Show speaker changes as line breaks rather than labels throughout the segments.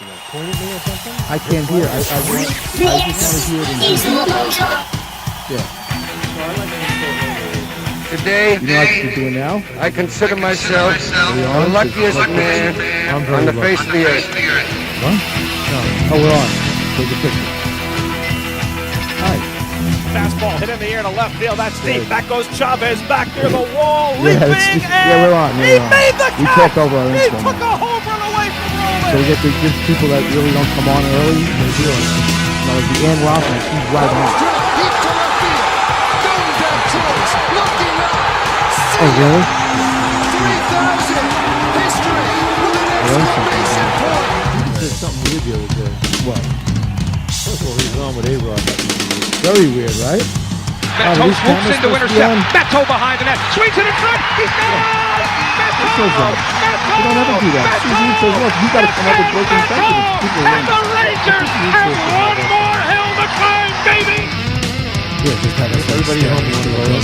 Point at me or something?
I can't hear. I just want to hear it in Yeah.
Today,
You know what you're doing now?
I consider myself the luckiest man on the face of the earth.
What? No. Oh, we're on. Take a picture. Hi.
Fastball hit in the air to left field. That's deep. Back goes Chavez back near the wall. Leaping.
Yeah, we're on.
He made the
We
catch.
talk over our
He
intro.
took a home run away from Roman.
So we get to give people that really don't come on early. They do it. So like the Ann Rothman, she's driving out. Oh, really?
3,000 history with an exclamation point.
He said something weird the other day.
What?
First of all, he was on with A-Rod.
Very weird, right?
Beto
these
swoops
cameras
in to
supposed to be
intercept.
on?
Beto behind the net. Swings it in front. He's down. Beto.
You don't ever do that. Susie says, look, you got to come up with broken sentences. People
And the Rangers have one more hill to climb, baby.
Yeah, just have
Everybody at home is on the road.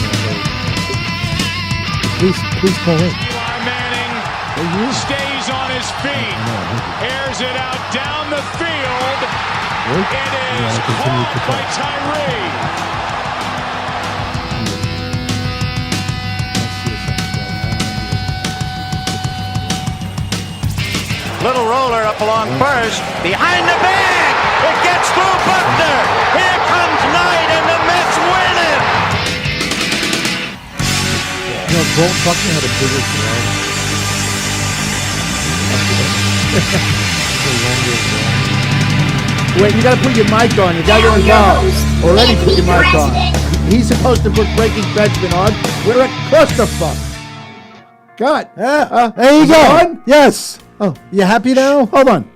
Please call in.
Eli Manning stays on his feet. Airs it out down the field. It is caught by Tyree.
Little roller up along first. Behind the bag. It gets through Buckner. Here comes Knight and the Mets win it.
You know, Buckner had a bigger glove.
Wait, you got to put your mic on. You got to get involved. Already put your mic on. He's supposed to put Breaking Benjamin on. We're at clusterfuck. God.
There you go.
On?
Yes. Oh, you happy now?
Hold on.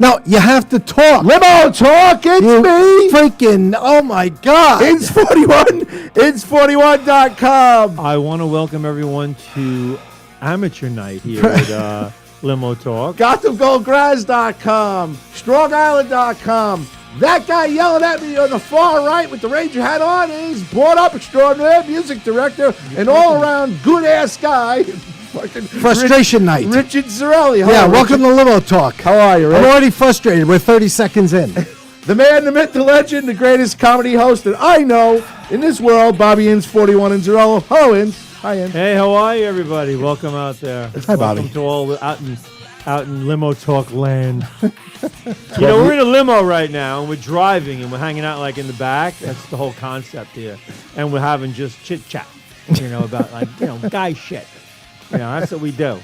No, you have to talk.
Limo talk. It's
You
me.
freaking, oh my God.
It's 41. It's 41.com.
I want to welcome everyone to Amateur Night here at Limo Talk.
GothamGoldGrass.com. StrongIsland.com. That guy yelling at me on the far right with the Ranger hat on is brought up extraordinaire music director and all around good ass guy. Fucking
Frustration night.
Richard Zarelli.
Yeah,
Hello,
welcome to Limo Talk.
How are you, Rick?
I'm already frustrated. We're 30 seconds in.
The man, the myth, the legend, the greatest comedy host that I know in this world, Bobby Inns, 41 in Zarello. Hello, Inns. Hi, Inns.
Hey, how are you, everybody? Welcome out there.
Hi, Bobby.
Welcome to all the, out in Limo Talk land. You know, we're in a limo right now, and we're driving, and we're hanging out like in the back. That's the whole concept here. And we're having just chit-chat, you know, about like, you know, guy shit. You know, that's what we do.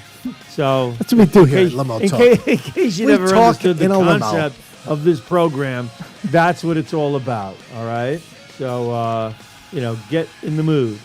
So
That's what we do here at Limo Talk.
in case you
We
never
talk
understood the
in a limo.
concept of this program, that's what it's all about, all right? So, you know, get in the mood.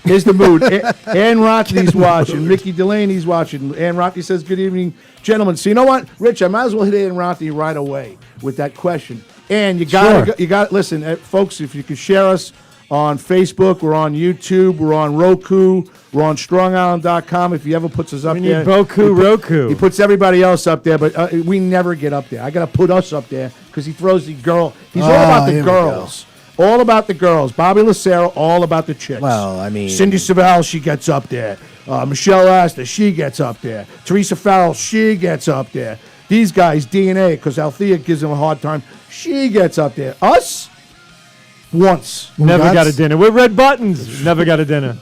Here's the mood. Ann Rothney's watching. Mickey Delaney's watching. Ann Rothney says, good evening, gentlemen. So you know what, Rich, I might as well hit Ann Rothney right away with that question. And you got to listen, folks, if you could share us on Facebook, we're on YouTube, we're on Roku, we're on StrongIsland.com. If he ever puts us up
We
there.
need Roku.
He puts everybody else up there, but we never get up there. I got to put us up there because he throws the girl. He's all about the
here we
girls. All about the girls. Bobby Lucero, all about the chicks.
Well, I mean-
Cindy Savall, she gets up there. Michelle Astor, she gets up there. Teresa Farrell, she gets up there. These guys, DNA, because Althea gives them a hard time, she gets up there. Us? Once.
Never
Congrats.
got a dinner. We're red buttons. Never got a dinner.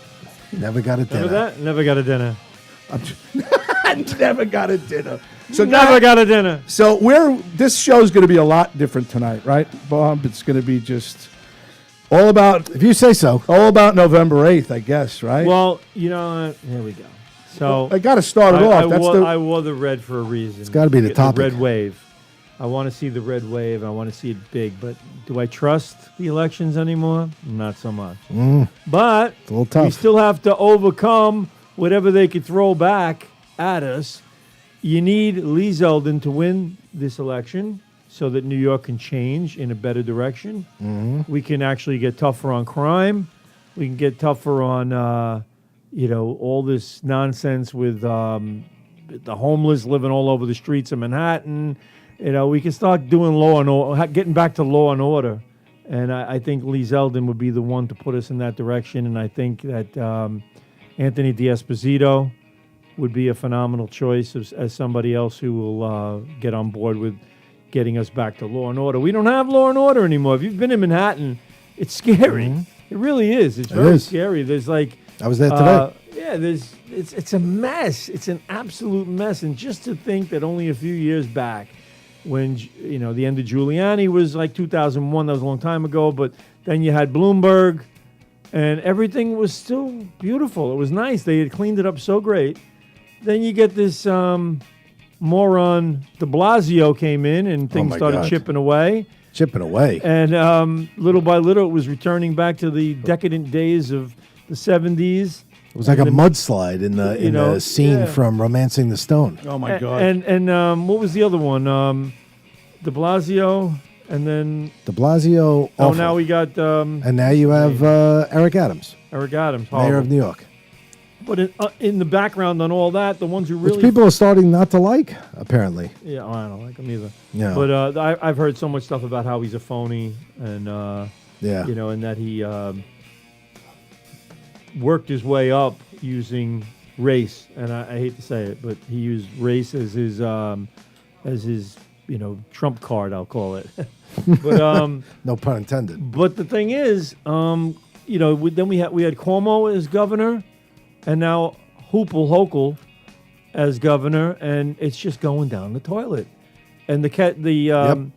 Never got a dinner.
Remember that? Never got a dinner.
Never got a dinner. So
Never got a dinner.
So this show's going to be a lot different tonight, right, Bob? It's going to be just all about
If you say so.
November 8th, I guess, right?
Well, you know what? Here we go. So
I got to start it off.
I wore the red for a reason. It's
gotta be the topic.
red wave. I want to see the red wave. I want to see it big. But do I trust the elections anymore? Not so much. But
a little tough.
we still have to overcome whatever they could throw back at us. You need Lee Zeldin to win this election so that New York can change in a better direction. We can actually get tougher on crime. We can get tougher on, all this nonsense with the homeless living all over the streets of Manhattan. We can start doing law and order, getting back to law and order. And I think Lee Zeldin would be the one to put us in that direction. And I think that Anthony D'Esposito would be a phenomenal choice as somebody else who will get on board with getting us back to law and order. We don't have law and order anymore. If you've been in Manhattan, it's scary. It really is. It's very scary. There's like
I was there today.
It's a mess. It's an absolute mess. And just to think that only a few years back, when the end of Giuliani was like 2001, that was a long time ago. But then you had Bloomberg, and everything was still beautiful. It was nice. They had cleaned it up so great. Then you get this moron de Blasio came in, and things started chipping away. And little by little, it was returning back to the decadent days of the 70s.
It was like a mudslide in the scene from Romancing the Stone.
Oh my God!
And what was the other one? De Blasio, and then
De Blasio.
Oh, now we got.
And now you have Eric Adams.
Eric Adams,
mayor of New York.
But in the background on all that, the ones who really...
Which people are starting not to like, apparently.
Yeah, I don't like him either.
Yeah.
But I've heard so much stuff about how he's a phony and,
yeah,
and that he worked his way up using race. And I hate to say it, but he used race as his trump card, I'll call it. But
no pun intended.
But the thing is, then we had Cuomo as governor. And now Hoopel Hochul as governor, and it's just going down the toilet. And the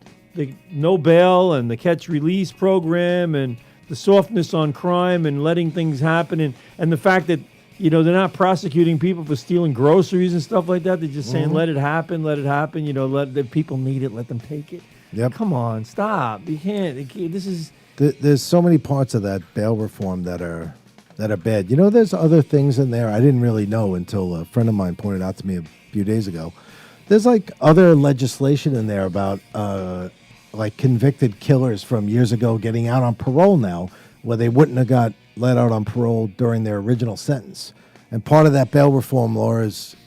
no bail and the catch release program and the softness on crime and letting things happen and the fact that they're not prosecuting people for stealing groceries and stuff like that. They're just saying let it happen. Let the people need it. Let them take it.
Yep.
Come on, stop. You can't. This is.
There's so many parts of that bail reform that are bad. There's other things in there I didn't really know until a friend of mine pointed out to me a few days ago. There's like other legislation in there about like convicted killers from years ago getting out on parole now, where they wouldn't have got let out on parole during their original sentence. And part of that bail reform law is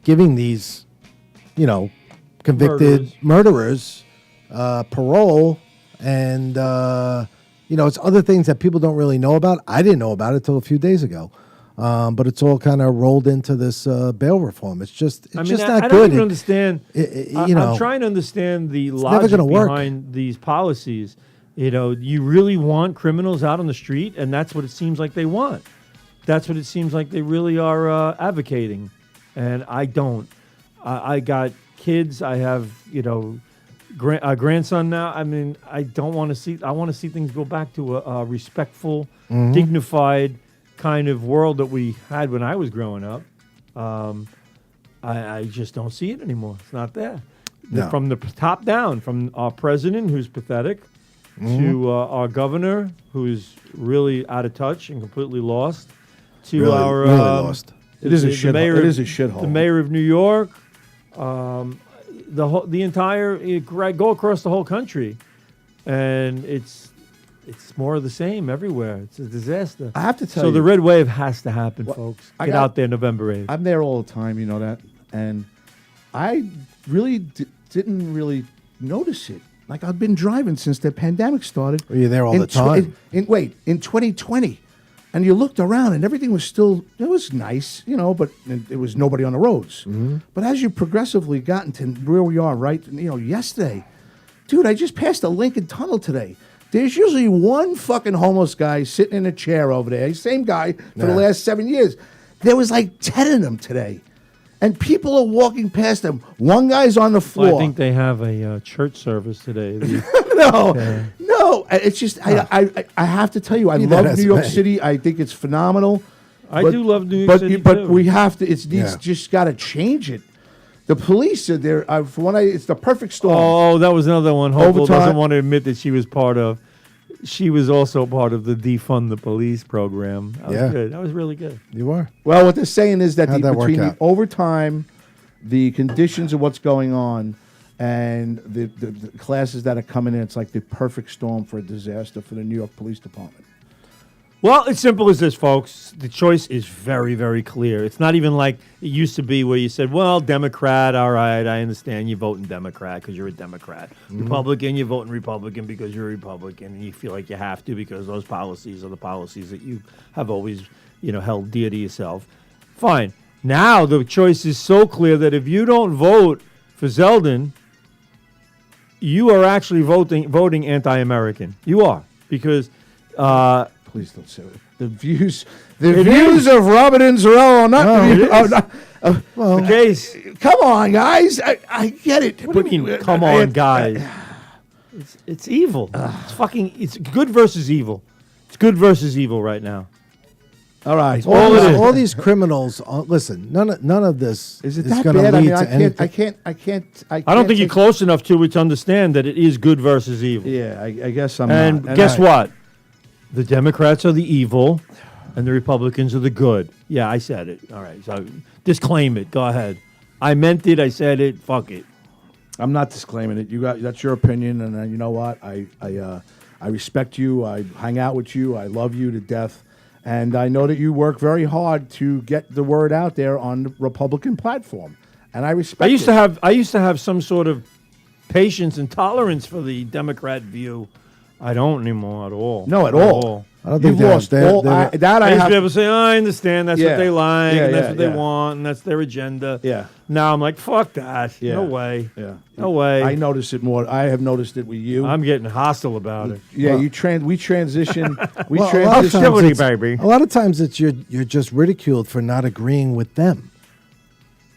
giving these, convicted murderers parole and it's other things that people don't really know about. I didn't know about it till a few days ago. But it's all kind of rolled into this bail reform. It's just not good.
I don't even understand. I'm trying to understand the logic behind these policies. You really want criminals out on the street, and that's what it seems like they want. That's what it seems like they really are advocating. And I don't. I got kids. I have, grandson now. I mean, I don't want to see. I want to see things go back to a respectful, dignified kind of world that we had when I was growing up. I just don't see it anymore. It's not there.
No.
From the top down, from our president, who's pathetic, to our governor, who's really out of touch and completely lost, to
really
lost.
It is a shithole.
The mayor of New York. The entire go across the whole country, and it's more of the same everywhere. It's a disaster.
I have to tell you.
So the red wave has to happen, folks. Get out there November 8th.
I'm there all the time, you know that, and I really didn't really notice it. Like I've been driving since the pandemic started.
Were you there all the time?
In 2020. And you looked around, and everything was still, it was nice, but it was nobody on the roads. But as you progressively gotten to where we are, right, yesterday, dude, I just passed the Lincoln Tunnel today. There's usually one fucking homeless guy sitting in a chair over there, same guy for the last 7 years. There was like 10 of them today. And people are walking past them. One guy's on the floor.
Well, I think they have a church service today.
No. It's just, I have to tell you, I love New York City. I think it's phenomenal.
I do love New York City,
but
too.
we have to, just got to change it. The police are there. It's the perfect storm.
Oh, that was another one. Hopeful
Overtime.
doesn't want to admit that she was part of. She was also part of the defund the police program. That was good. That was really good.
You are.
Well, what they're saying is that between the
out?
overtime, the conditions of what's going on, and the classes that are coming in, it's like the perfect storm for a disaster for the New York Police Department.
Well, it's simple as this, folks. The choice is very, very clear. It's not even like it used to be where you said, well, Democrat, all right, I understand you're voting Democrat because you're a Democrat. Republican, you're voting Republican because you're a Republican, and you feel like you have to because those policies are the policies that you have always, held dear to yourself. Fine. Now the choice is so clear that if you don't vote for Zeldin, you are actually voting anti-American. You are, because
Please don't say it. The views of Robert Inzarello are not.
the case.
Come on, guys. I get it.
What do you mean, come on, guys? It's evil. It's good versus evil. It's good versus evil right now.
All right.
All these criminals. Listen, none of this
Is it
is
that
going to
bad?
lead
I
to
mean,
anything.
I can't.
I don't think you're close enough to it to understand that it is good versus evil.
Yeah, I guess I'm
And
not.
guess what? The Democrats are the evil, and the Republicans are the good. Yeah, I said it. All right, so disclaim it. Go ahead. I meant it. I said it. Fuck it.
I'm not disclaiming it. That's your opinion, and you know what? I respect you. I hang out with you. I love you to death, and I know that you work very hard to get the word out there on the Republican platform, and I respect.
I used to have some sort of patience and tolerance for the Democrat view. I don't anymore at all.
No, at all.
I don't think
You've lost all.
they're-
That I
I used to
have.
be able to say, oh, I understand. That's
Yeah.
what they like,
Yeah,
and that's
yeah,
what they
yeah.
want, and that's their agenda.
Yeah.
Now I'm like, fuck that.
Yeah.
No way.
Yeah.
No way.
I notice it more. I have noticed it with you.
I'm getting hostile about it.
Yeah, we transition. We
Well, a lot of
transition.
times
Hostility,
it's-
baby.
A lot of times it's you're just ridiculed for not agreeing with them.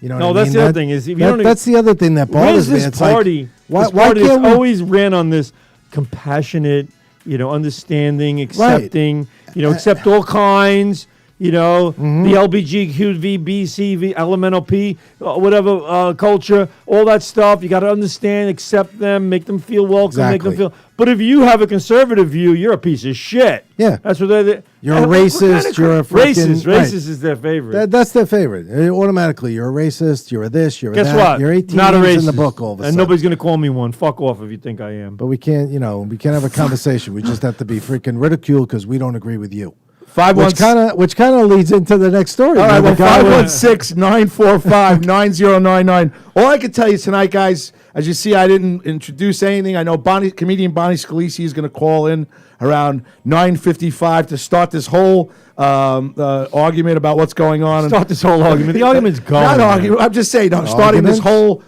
You know.
No,
what I
that's
mean?
the other thing is if you don't
that's the other thing that
What
bothers
is
me.
this
It's
party?
like,
This party has
can't we-
always ran on this compassionate, understanding, accepting, accept all kinds,
Mm-hmm.
the LBGQ, B, C, V, elemental P, whatever culture, all that stuff. You got to understand, accept them, make them feel welcome, make them
Exactly.
feel. But if you have a conservative view, you're a piece of shit.
Yeah.
That's what they're.
You're a racist, you're a frickin'-
racist.
right.
Racist is their favorite.
That's their favorite. Automatically, you're a racist. You're a this. You're a
Guess
that.
what?
You're 18
Not a
names
racist.
in the book all of a
and
sudden.
nobody's gonna call me one. Fuck off if you think I am.
But we can't. We can't have a conversation. We just have to be freaking ridiculed because we don't agree with you.
516.
Which kind of leads into the next story.
All right,
The
well,
guy with-
516-945-9099. All I can tell you tonight, guys, as you see, I didn't introduce anything. I know comedian Bonnie Scalisi is going to call in around 9:55 to start this whole argument about what's going on.
Start this whole argument. The argument's gone.
Not
man.
argument. I'm just saying, I'm starting this
Argument?
whole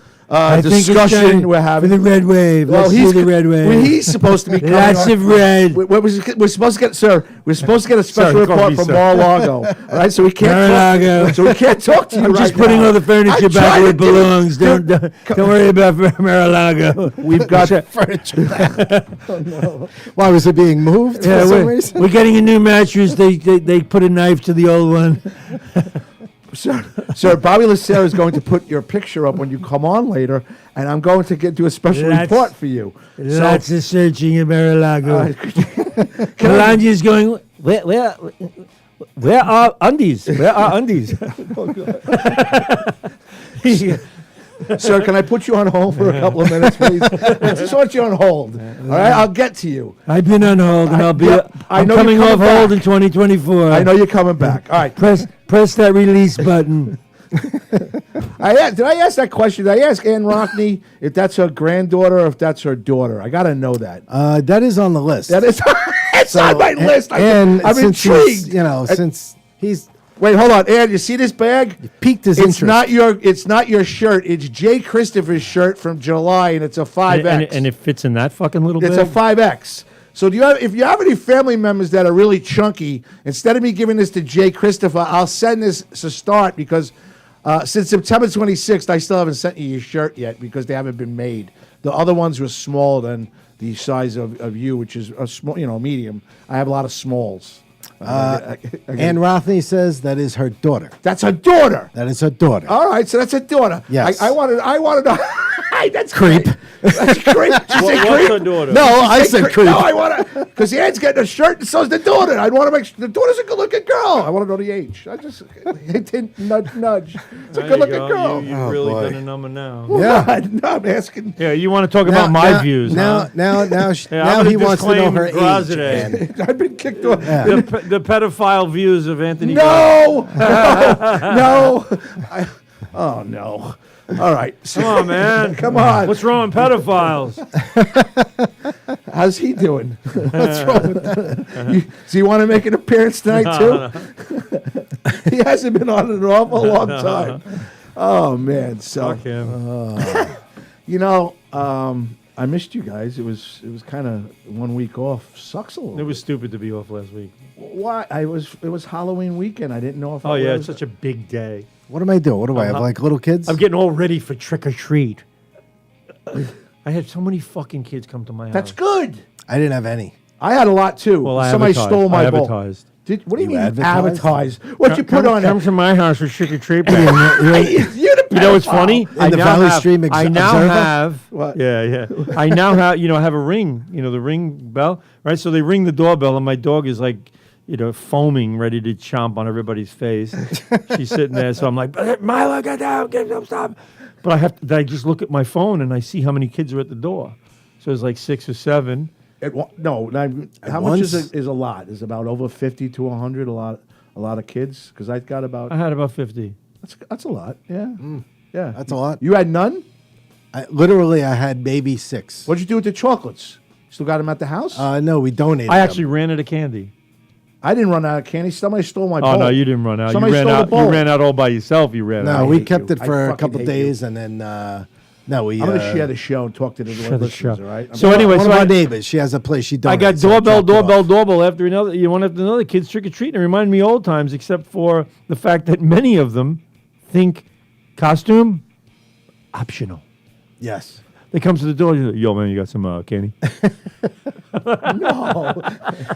discussion we're having.
for the red wave.
Well,
Let's do the red wave.
Well, he's supposed to be coming
Lots
on.
of red.
We're supposed to get, sir. We're supposed to get a special
Sorry, call
report
me
from
sir.
Mar-a-Lago. All right, so we can't.
Mar-a-Lago.
So we can't talk to you.
I'm
right
just putting
now.
all the furniture
I'm
back
trying
where
to
it belongs.
Dude,
Don't worry about Mar-a-Lago.
We've got
furniture back. Why was it being moved for some reason?
we're getting a new mattress. They put a knife to the old one.
Sir, Bobby Lacerda is going to put your picture up when you come on later, and I'm going to do a special
That's-
report for you.
Lots of searching in Mar-a-Lago.
Can I-
Melange's going, where are undies? Where are undies?
Sir, can I put you on hold for a couple of minutes, please? I just want you on hold. All right, I'll get to you.
I've been on hold, and I'm
I know
coming
you're
off
coming
hold
back.
in 2024.
I know you're coming back. All right.
Press that release button.
Did I ask that question? Did I ask Ann Rockney if that's her granddaughter or if that's her daughter? I got to know that.
That is on the list.
That is, it's on my list.
And
I'm
since
intrigued.
he's, since he's
Wait, hold on, Ann. You see this bag?
piqued his
It's
interest.
It's not your shirt. It's Jay Christopher's shirt from July, and it's a 5X.
And it fits in that fucking little
It's
bag?
a 5X. So if you have any family members that are really chunky, instead of me giving this to Jay Christopher, I'll send this to start because since September 26th, I still haven't sent you your shirt yet because they haven't been made. The other ones were smaller than the size of you, which is a small, medium. I have a lot of smalls.
Ann Rothney says that is her daughter.
That's her daughter.
That is her daughter.
All right, so that's her daughter.
Yes.
I wanted to. That's
Creep.
great. That's creep. Did you say
What's
creep?
her daughter?
No, I
Say
said creep.
No, I want to, because the Ann's getting a shirt, and so's the daughter. I want to make sure the daughter's a good-looking girl. I want to know the age. I just hint, nudge. It's a
There you
good-looking
go.
girl.
You've
Oh,
really
boy.
done a number now.
Yeah.
No, I'm asking.
Yeah, you want to talk about my views, huh?
Now
Yeah,
now
I'm
he
gonna
wants to know
disclaim
her age.
Grazide.
Ann.
I've been kicked off.
The pedophile views of Anthony.
No, no. Oh no. All right.
Come on, man.
Come on.
What's wrong with pedophiles?
How's he doing? What's wrong with that? So you want to make an appearance tonight too? He hasn't been on in an awful long time. Oh man, so
Fuck him.
you know, I missed you guys. It was kind of 1 week off. Sucks a little.
It was stupid to be off last week.
Why? It was Halloween weekend. I didn't know if.
Oh
I
yeah,
was.
it's such a big day.
What am I doing? What do I have? Like little kids?
I'm getting all ready for trick or treat. I had so many fucking kids come to my house.
That's good.
I didn't have any.
I had a lot too.
Well, I
Somebody
advertised.
stole my
I
ball.
advertised.
What do you
You
mean
advertised?
advertise? What you put on
Come
it?
to my house for trick or treat.
You're the
You know what's
pedophile.
funny?
In the Valley Stream
I now
Observer?
have.
What?
Yeah. I now have. I have a ring. The ring bell, right? So they ring the doorbell, and my dog is like, foaming, ready to chomp on everybody's face. She's sitting there, so I'm like, Milo, get down, stop. But I just look at my phone and I see how many kids are at the door. So it's like 6 or 7.
No, how much is a lot? Is about over 50 to 100 a lot of kids? Because I got about.
I had about 50.
That's a lot. Yeah, yeah.
That's a lot.
You had none.
I had maybe 6.
What'd you do with the chocolates? Still got them at the house?
No, we donated.
I
them.
actually ran out of candy.
I didn't run out of candy. Somebody stole my bowl.
Oh no, you didn't run out.
Somebody
you ran
stole
out.
the bowl.
You ran out all by yourself. You ran out.
No, we
hate
kept
you.
it
I
for a
fucking
couple
hate
days, and then no, we.
I'm going to share the show and talk to the
Share the
listeners,
show.
all right?
So anyway,
one
so
of
I-
our neighbors, she has a place. She
I
donates.
got
so I dropped it off.
doorbell after another. One after another. Kids trick or treating. It reminded me of old times, except for the fact that many of them think costume optional.
Yes.
They come to the door. Yo, man, you got some candy?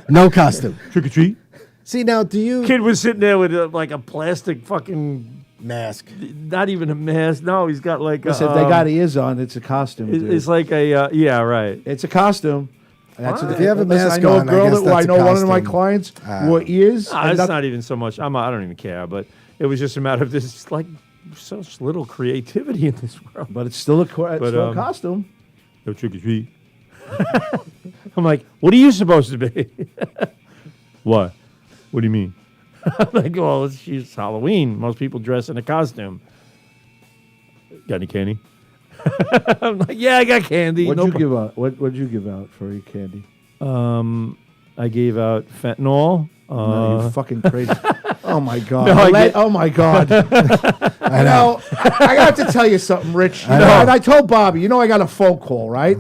No costume.
Trick or treat.
See now, do you
Kid was sitting there with like a plastic fucking,
mask?
not even a mask. No, he's got like.
Listen, if they got ears on, it's a costume. dude.
It's like a yeah, right.
It's a costume. That's
If you have a
listen,
mask
I know
on,
a
I
girl
guess
that I
that's a
know one of my
costume.
clients wore ears.
Nah,
and
it's
nothing-
not even so much. I don't even care. But it was just a matter of this like such little creativity in this world.
but it's still a
um,
costume.
No trick or treat. I'm like, what are you supposed to be? What? What do you mean? I'm like, well, it's Halloween. Most people dress in a costume. Got any candy? I'm like, yeah, I got candy.
What'd
No
you
pro-
give out? What'd you give out for your candy?
I gave out fentanyl.
No, you fucking crazy. Oh my god.
No, I get-
Oh my god.
I know.
I got to tell you something, Rich. You
I
know,
know.
and I told Bobby, I got a phone call, right?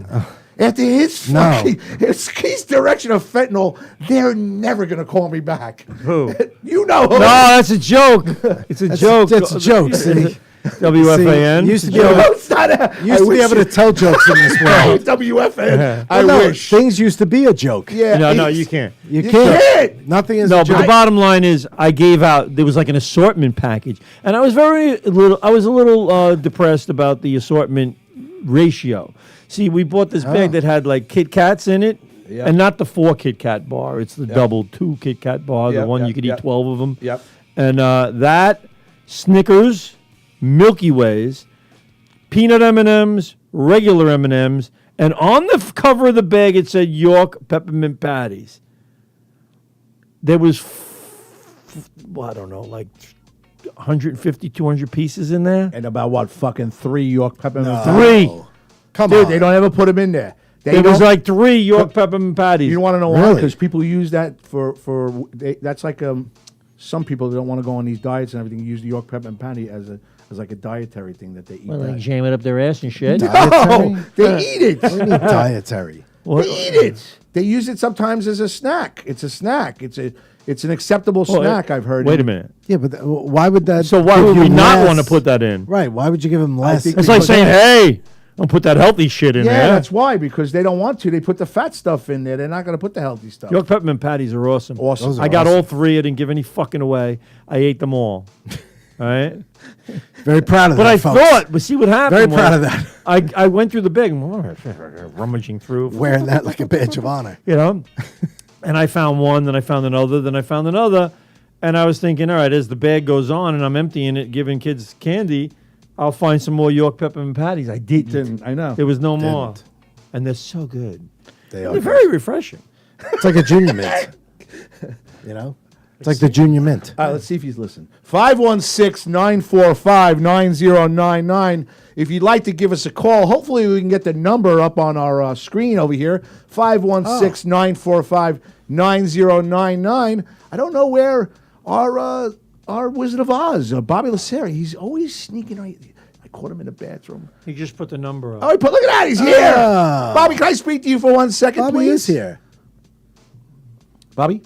After his
No.
fucking his direction of fentanyl, they're never gonna call me back.
Who?
You know who?
No, that's a joke. It's a joke.
That's a joke. See?
WFAN.
See, used to be
No,
able to,
it's not a,
used to be able to tell jokes in this world.
WFN. I
Well, no,
wish.
things used to be a joke.
Yeah.
No,
it's-
you can't.
You
You
can't.
can't.
Nothing is
No,
a
but
joke.
the bottom line is, I gave out. There was like an assortment package, and I was I was a little depressed about the assortment ratio. See, we bought this bag that had like Kit Kats in it,
Yep.
and not the 4 Kit Kat bar. It's the double 2 Kit Kat bar, the
Yep,
one
yep,
you could
yep.
eat 12 of them.
Yep.
And that Snickers, Milky Ways, peanut M&Ms, regular M&Ms, and on the cover of the bag it said York peppermint patties. There was, I don't know, like 150, 200 pieces in there.
And about what? Fucking 3 York peppermint.
No.
Three.
Come
Dude,
on.
they don't ever put them in there. They
There was
don't-
like 3 York peppermint patties.
You want to know why?
Really?
Because people use that that's like some people that don't want to go on these diets and everything use the York peppermint patty as like a dietary thing that they eat.
Well,
that.
like jam it up their ass and shit.
Dietary?
No, they eat it.
What do you mean dietary?
Well,
They eat it. They use it sometimes as a snack. It's a snack. It's an acceptable
well,
snack. I've heard.
Wait a minute.
Yeah, but why would that?
So why
give
would
you
we not
less-
want to put that in?
Right. Why would you give him less?
think
It's like
because-
saying, hey, don't put that healthy shit in
Yeah,
there.
that's why, because they don't want to. They put the fat stuff in there. They're not going to put the healthy stuff.
York peppermint patties are awesome.
Awesome. Those
are
I got
awesome.
all 3. I didn't give any fucking away. I ate them all. All right.
Very proud of
But
that.
I
folks.
thought, but see what happened.
Very proud
was
of that.
I went through the bag and rummaging through,
Wearing that like a badge of honor.
you know, and I found one, then I found another, then I found another, and I was thinking, all right, as the bag goes on and I'm emptying it, giving kids candy, I'll find some more York peppermint patties. I didn't.
I know.
There was no more,
Didn't.
and they're so good.
They
They're
are.
very refreshing.
It's like a junior mint. You know, it's like the junior mint.
All right, let's see if he's listening. 516-945-9099. If you'd like to give us a call, hopefully we can get the number up on our screen over here. 516-945-9099. I don't know where our our Wizard of Oz, Bobby Lacerra. He's always sneaking. I caught him in the bathroom.
He just put the number up.
Oh, look at that. He's here. Bobby, can I speak to you for 1 second,
Bobby
please?
is here.
Bobby?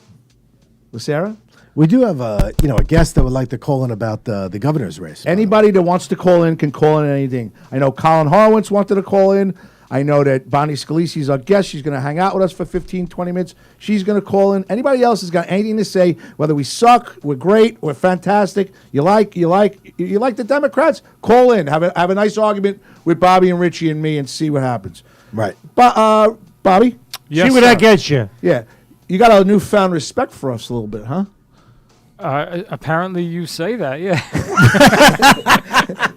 Lacerra?
We do have a guest that would like to call in about the governor's race.
Anybody that wants to call in can call in anything. I know Colin Horowitz wanted to call in. I know that Bonnie Scalisi is our guest. She's going to hang out with us for 15, 20 minutes. She's going to call in. Anybody else has got anything to say, whether we suck, we're great, we're fantastic, you like the Democrats, call in. Have a nice argument with Bobby and Richie and me and see what happens.
Right.
But Bobby?
See where that gets you.
Yeah. You got a newfound respect for us a little bit, huh?
Apparently, you say that, yeah.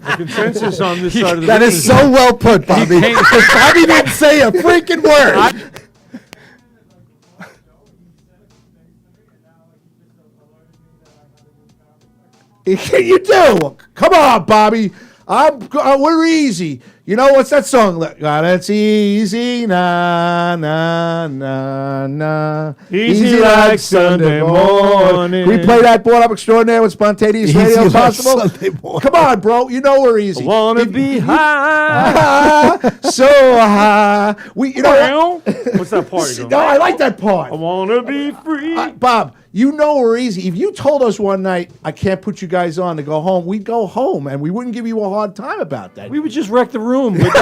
The consensus on this side of the
That is so well put, Bobby. Because Bobby didn't say a freaking word.
You do. Come on, Bobby. We're easy. You know what's that song? God, it's easy, na na na na.
Easy like Sunday morning.
Can we play that board up extraordinaire with spontaneous
Easy
radio
like
possible?
Sunday morning.
Come on, bro. You know we're easy.
Wanna be high.
So high. You know.
What's that part?
No, I like that part.
I wanna be free.
Bob, you know we're easy. If you told us one night, I can't put you guys on to go home, we'd go home, and we wouldn't give you a hard time about that.
We would just wreck the room, but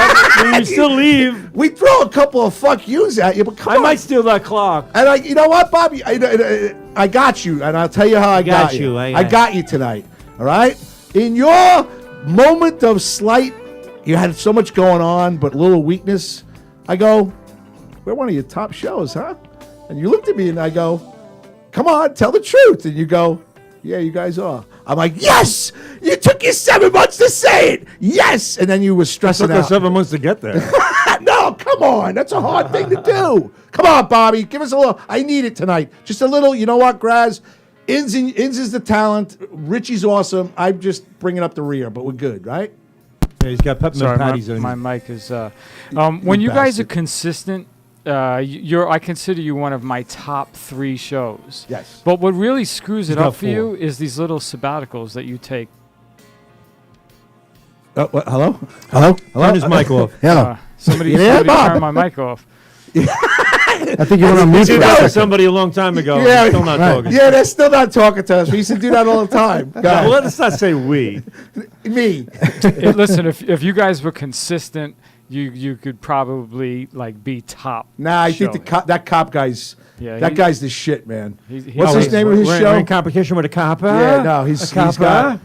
we still leave.
We'd throw a couple of fuck yous at you, but come
I
on.
might steal that clock.
And you know what, Bobby? I got you, and I'll tell you how I got you. I got you tonight, all right? In your moment of slight, you had so much going on, but little weakness, I go, we're one of your top shows, huh? And you looked at me, and I go, come on, tell the truth. And you go, yeah, you guys are. I'm like, yes! You took your 7 months to say it! Yes! And then you were stressing
Took us
out.
7 months to get there.
No, come on. That's a hard thing to do. Come on, Bobby. Give us a little. I need it tonight. Just a little. You know what, Graz? Inns is the talent. Richie's awesome. I'm just bringing up the rear, but we're good, right?
Yeah, he's got peppermint
Sorry,
patties on
my
his-
mic is. When you guys are
bastard.
consistent, I consider you one of my top 3 shows.
Yes.
But what really screws it
got
up for you
4.
is these little sabbaticals that you take.
What, hello?
Hello?
Turn his mic off.
Hello.
Somebody,
You there,
somebody
Bob?
turn my mic off.
I think you went on mute
Did
for a
that to
second.
somebody a long time ago.
Yeah,
He's still not
right.
talking.
Yeah, they're still not talking to us. We used to do that all the time.
Well,
God.
let us not say we.
Me.
Listen, if you guys were consistent, you could probably be top.
Nah, I think
show.
that cop guy's
Yeah,
that
he-
guy's the shit, man.
He's
What's his name of his
We're
show?
in competition with a cop.
Yeah, no, he's
copper.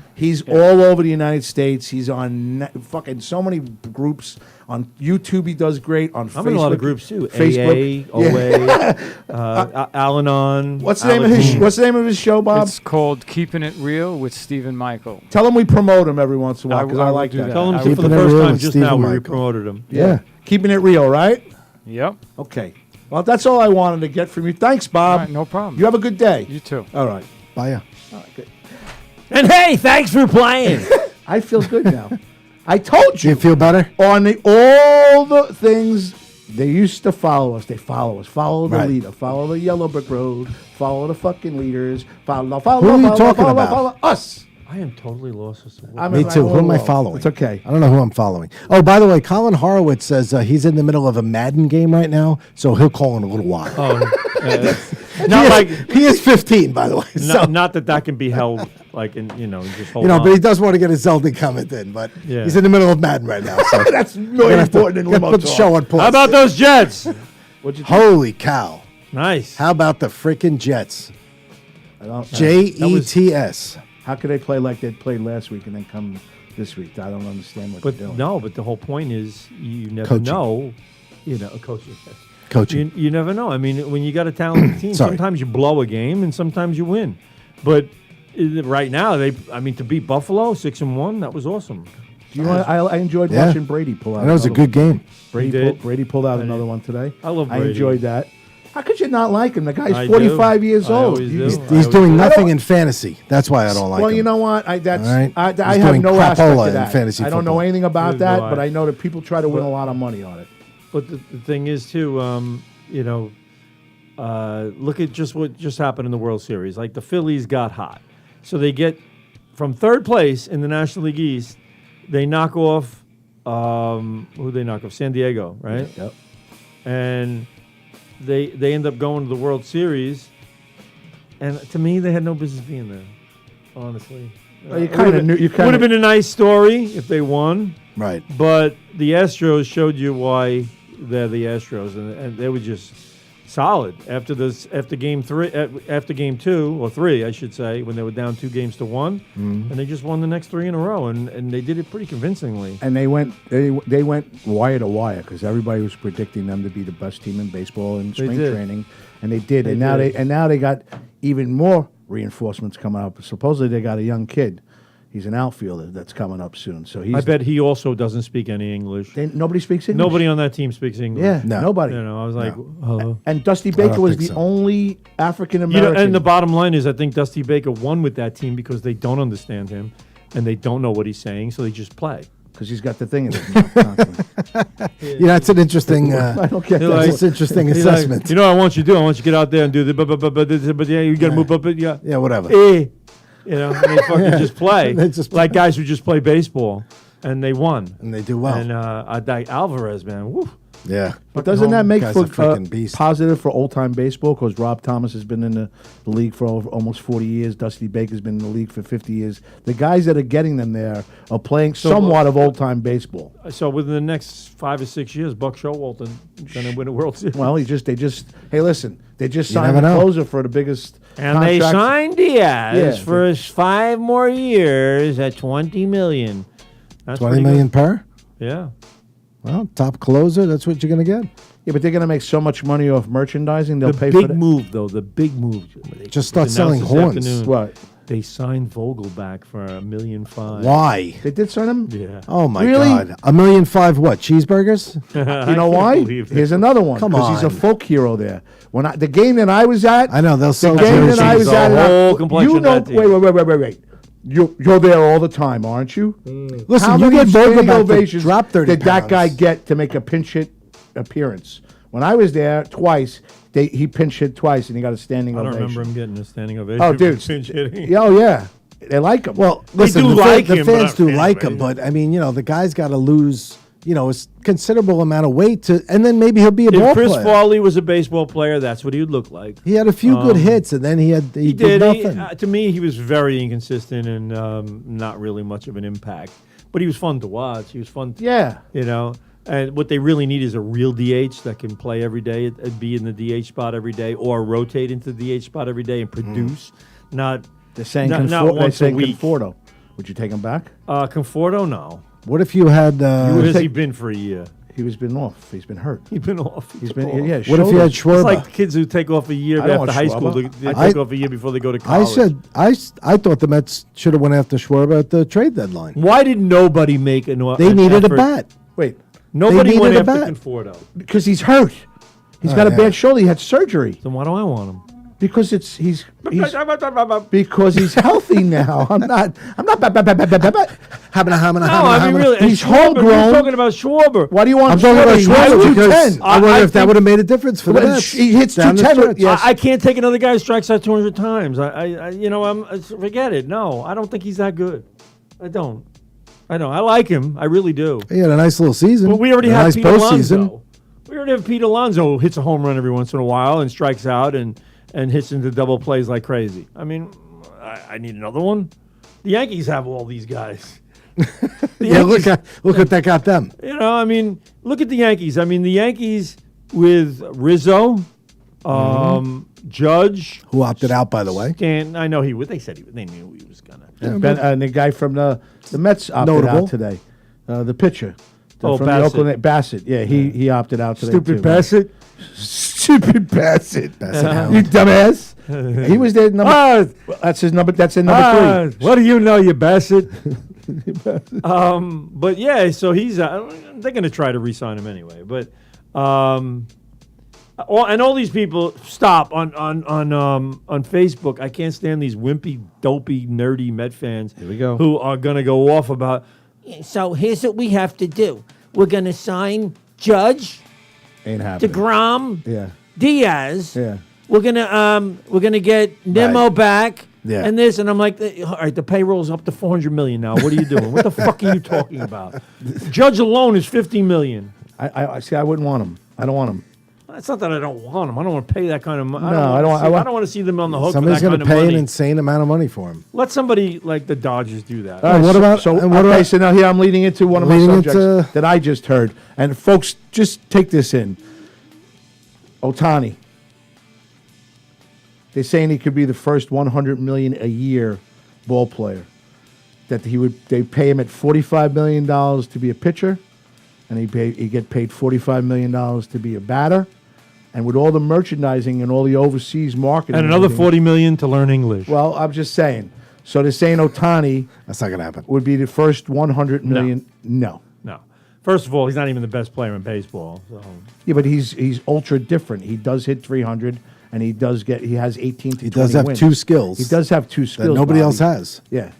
all over the United States. He's on fucking so many groups. On YouTube, he does great. On Facebook,
I'm in a lot of groups too.
Facebook,
AA, OA, Al-Anon.
What's the name of his? What's the name of his show, Bob?
It's called Keeping It Real with Stephen Michael.
Tell him we promote him every once in a while because I
will
like
do
that.
that.
Tell
I
him
will
for the
Keeping it
first
real
time
with
just
Stephen
now we
Michael.
promoted him.
Yeah, keeping it real, right?
Yep.
Okay. Well, that's all I wanted to get from you. Thanks, Bob.
All right, no problem.
You have a good day.
You too.
All right.
Bye.
And hey, thanks for playing.
I feel good now. I told
Do you
you.
feel better?
On all the things they used to follow us, they follow us. Follow the
Right.
leader. Follow the yellow brick road. Follow the fucking leaders. Follow.
Who are you talking about?
Follow us.
I am totally lost as to what.
I'm
Me
in my
too. Who
own
am I
world.
following?
It's okay.
I don't know who I'm following. Oh, by the way, Colin Horowitz says he's in the middle of a Madden game right now, so he'll call in a little while.
Not like
He is 15, by the way. So,
not that can be held like in just hold
you know,
on.
but he does want to get his Zelda comment in, but
Yeah.
he's in the middle of Madden right now. So
That's really important in limo
put the
talk.
show on pause.
How about those Jets?
What'd you think?
Holy cow.
Nice.
How about the freaking Jets?
I don't-
Jets.
How could they play like they played last week and then come this week? I don't understand what
But
they're doing.
no, but the whole point is you never
Coaching.
know. Coaching. Yes.
Coaching.
You never know. I mean, when you got a talented team,
Sorry.
sometimes you blow a game and sometimes you win. But right now, to beat Buffalo 6-1, that was awesome.
Do you know what? I enjoyed
Yeah.
watching Brady pull out.
And that was a
another
good game.
Brady,
He did.
Brady pulled out another one today.
I love
I
Brady.
enjoyed that. How could you not like him? The guy's
I
45
do.
years
I
old.
always
You-
do.
He's
I always
doing
do.
nothing in fantasy. That's why I don't like
well,
him.
you know what? I
All right?
I
He's
have
doing
no aspect
crapola
to
in
that.
fantasy
I don't know
football.
anything about
Neither
that,
do I.
but I know that people try to win a lot of money on it.
But the thing is, too, look at just what just happened in the World Series. Like the Phillies got hot. So they get from third place in the National League East. They knock off who they knock off? San Diego, right?
Yep.
And they end up going to the World Series. And to me, they had no business being there. Honestly,
Well, you kind of knew. You
would
kind
have been a nice story if they won.
Right.
But the Astros showed you why they're the Astros, and they were just solid after game 2 or 3, I should say, when they were down 2-1, and they just won the next 3 in a row, and they did it pretty convincingly.
And they went wire to wire because everybody was predicting them to be the best team in baseball in spring
did.
training, and they did.
They
and
did.
now they got even more reinforcements coming up. Supposedly they got a young kid. He's an outfielder that's coming up soon. So
I bet he also doesn't speak any English.
nobody speaks English.
Nobody on that team speaks English.
Yeah,
No.
nobody.
You know, I was like,
No.
hello.
And Dusty
don't
Baker was
think
the
so.
only African
You know,
American.
and the bottom line is, I think Dusty Baker won with that team because they don't understand him and they don't know what he's saying, so they just play.
because he's got the thing in his mouth constantly.
Yeah, that's an interesting.
I don't get
They're
that.
like-
That's an interesting
He's like,
assessment.
you know what I want you to do? I want you to get out there and do the but yeah, you got to move up it. Yeah.
Yeah, whatever.
You know, and they fucking just play.
They just
like guys who just play baseball, and they won.
And they do well.
And Alvarez, man, woo.
Yeah.
But doesn't that make
Guy's
for
a freaking beast.
positive for old time baseball? Because Rob Thomas has been in the league for almost 40 years. Dusty Baker's been in the league for 50 years. The guys that are getting them there are playing somewhat of old time baseball.
So within the next 5 or 6 years, Buck Showalter going to win a World Series.
Well, they just hey, listen, they just
You
signed
never
the
know.
closer for the biggest
and they
contract.
signed Diaz
Yeah.
for his 5 more years at $20 million. That's
20
pretty
million
good.
per?
Yeah.
Well, top closer, that's what you're going to get.
Yeah, but they're going to make so much money off merchandising. They'll
The
pay for
big
that.
move, though, the big move.
Just start
announced
selling
this
horns.
afternoon.
What?
They signed Vogel back for $1.5 million.
Why?
They did sign him?
Yeah.
Oh, my
Really?
God. $1.5 million what? Cheeseburgers?
You know why? Here's another one.
Come
Because he's a
on.
folk hero there. The game that I was at.
I know, they'll
The
sell
game that I
jerseys.
was
The
at.
whole complexion
you
of
know.
that team.
Wait. You're there all the time, aren't you?
Listen,
How
you
many
get Vogel
standing
back to
ovations
drop 30
did that
pounds.
guy get to make a pinch hit appearance? When I was there twice, he pinch hit twice and he got a standing
I don't
ovation.
remember him getting a standing ovation.
Oh,
for
dude.
pinch hitting.
Yeah, oh, yeah. They like him.
Well,
They
listen,
do
the,
like
the
him, but
fans
not
do
fans,
like
right?
him, but I mean, the guy's got to lose, a considerable amount of weight and then maybe he'll be a ball
If Chris
player.
Farley was a baseball player, that's what he would look like.
He had a few good hits, and then he
He
did
did.
nothing.
To me, he was very inconsistent and not really much of an impact. But he was fun to watch. He was fun.
yeah.
And what they really need is a real DH that can play every day, be in the DH spot every day, or rotate into the DH spot every day and produce. Not
They're saying
not
they're
once a
saying
week.
Conforto. Would you take him back?
Conforto, no.
What if you had?
Where has he been for a year?
He's been off. He's been hurt.
He's been off.
He's
took
been
off.
yeah.
What if you had
It's
Schwarber?
like the kids who take off a year
I don't
after
want
high school.
Schwarber.
They
I-
take off a year before they go to
I
college.
said I thought the Mets should have went after Schwarber at the trade deadline.
Why did nobody make an
They
an
needed
effort?
a bat.
Wait,
Nobody
They
went
needed a
after
bat.
Conforto.
because he's hurt. He's
Oh,
got a
yeah.
bad shoulder. He had surgery.
Then why do I want him?
Because he's because he's healthy now. I'm not.
No, I mean really. and
He's
Schwarber,
homegrown.
You're talking about Schwarber.
Why do you want?
I'm talking about
Schwarber? He's
Schwarber because
210.
I wonder
I
if that
think-
would have made a difference for the
Well,
Mets.
he hits
down the
210 with-
stretch.
yes.
I can't take another guy who strikes out 200 times. Forget it. No, I don't think he's that good. I don't. I like him. I really do.
He had a nice little season.
But we already
a
have
nice
Pete
postseason.
Alonso. We already have Pete Alonso who hits a home run every once in a while and strikes out and hits into double plays like crazy. I mean, I need another one. The Yankees have all these guys.
Yeah, look at that got them.
I mean, look at the Yankees. I mean, the Yankees with Rizzo, Judge,
Who opted out, by the way.
I know he would. They said they knew he was gonna.
And the guy from the Mets opted
Notable.
out today. The pitcher.
Oh,
from
Bassett.
the Oakland Bassett. Yeah, he opted out today.
Stupid
too.
Bassett.
Stupid Bassett.
Hound.
You dumbass. He was there. Number. That's his number. That's in number 3.
What do you know, you Bassett? But yeah, so he's. They're going to try to re-sign him anyway. But all these people stop on Facebook. I can't stand these wimpy, dopey, nerdy Met fans.
Here we go.
Who are going to go off about. So here's what we have to do. We're going to sign Judge,
Ain't happening.
DeGrom,
Yeah.
Diaz.
Yeah.
We're gonna get Limo back.
Yeah.
And this, and I'm like, all right, the payroll's up to $400 million now. What are you doing? What the fuck are you talking about? Judge alone is $50 million.
I see. I wouldn't want him. I don't want him.
It's not that I don't want them. I don't want to pay that kind of money.
No,
I don't want to see them on the hook
Somebody's
for that
going
kind
to
of
pay
money.
an insane amount of money for him.
Let somebody like the Dodgers do that.
All right,
what about-
so?
and what
Okay,
about-
so now here I'm leading into one of my
Leading
subjects
into-
that I just heard, and folks, just take this in. Ohtani. They're saying he could be the first $100 million a year ball player. That they pay him at $45 million to be a pitcher, and he get paid $45 million to be a batter, and with all the merchandising and all the overseas marketing,
And another
everything-
$40 million to learn English.
Well, I'm just saying. So they're saying Ohtani
That's not going to happen.
would be the first $100 million. No.
No. First of all, he's not even the best player in baseball. So.
Yeah, but he's ultra different. He does hit 300, and he has 18 to 20
He does have
wins.
two skills.
He does have two
that
skills.
nobody
Bobby.
else has.
Yeah.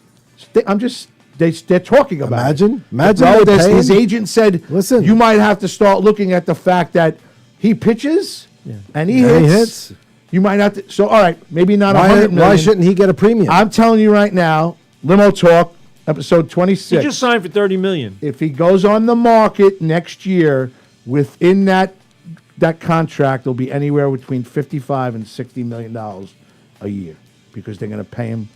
They're talking about
Imagine-
it.
imagine
Bro,
they pay
his
him.
agent said,
Listen.
you might have to start looking at the fact that he pitches and he
Yeah, he
hits.
hits.
You might have to. So, all right, maybe not
Why,
100 million.
why shouldn't he get a premium?
I'm telling you right now, Limo Talk, episode 26.
He just signed for $30 million.
If he goes on the market next year, within that contract, will be anywhere between $55 and $60 million a year, because they're going to pay him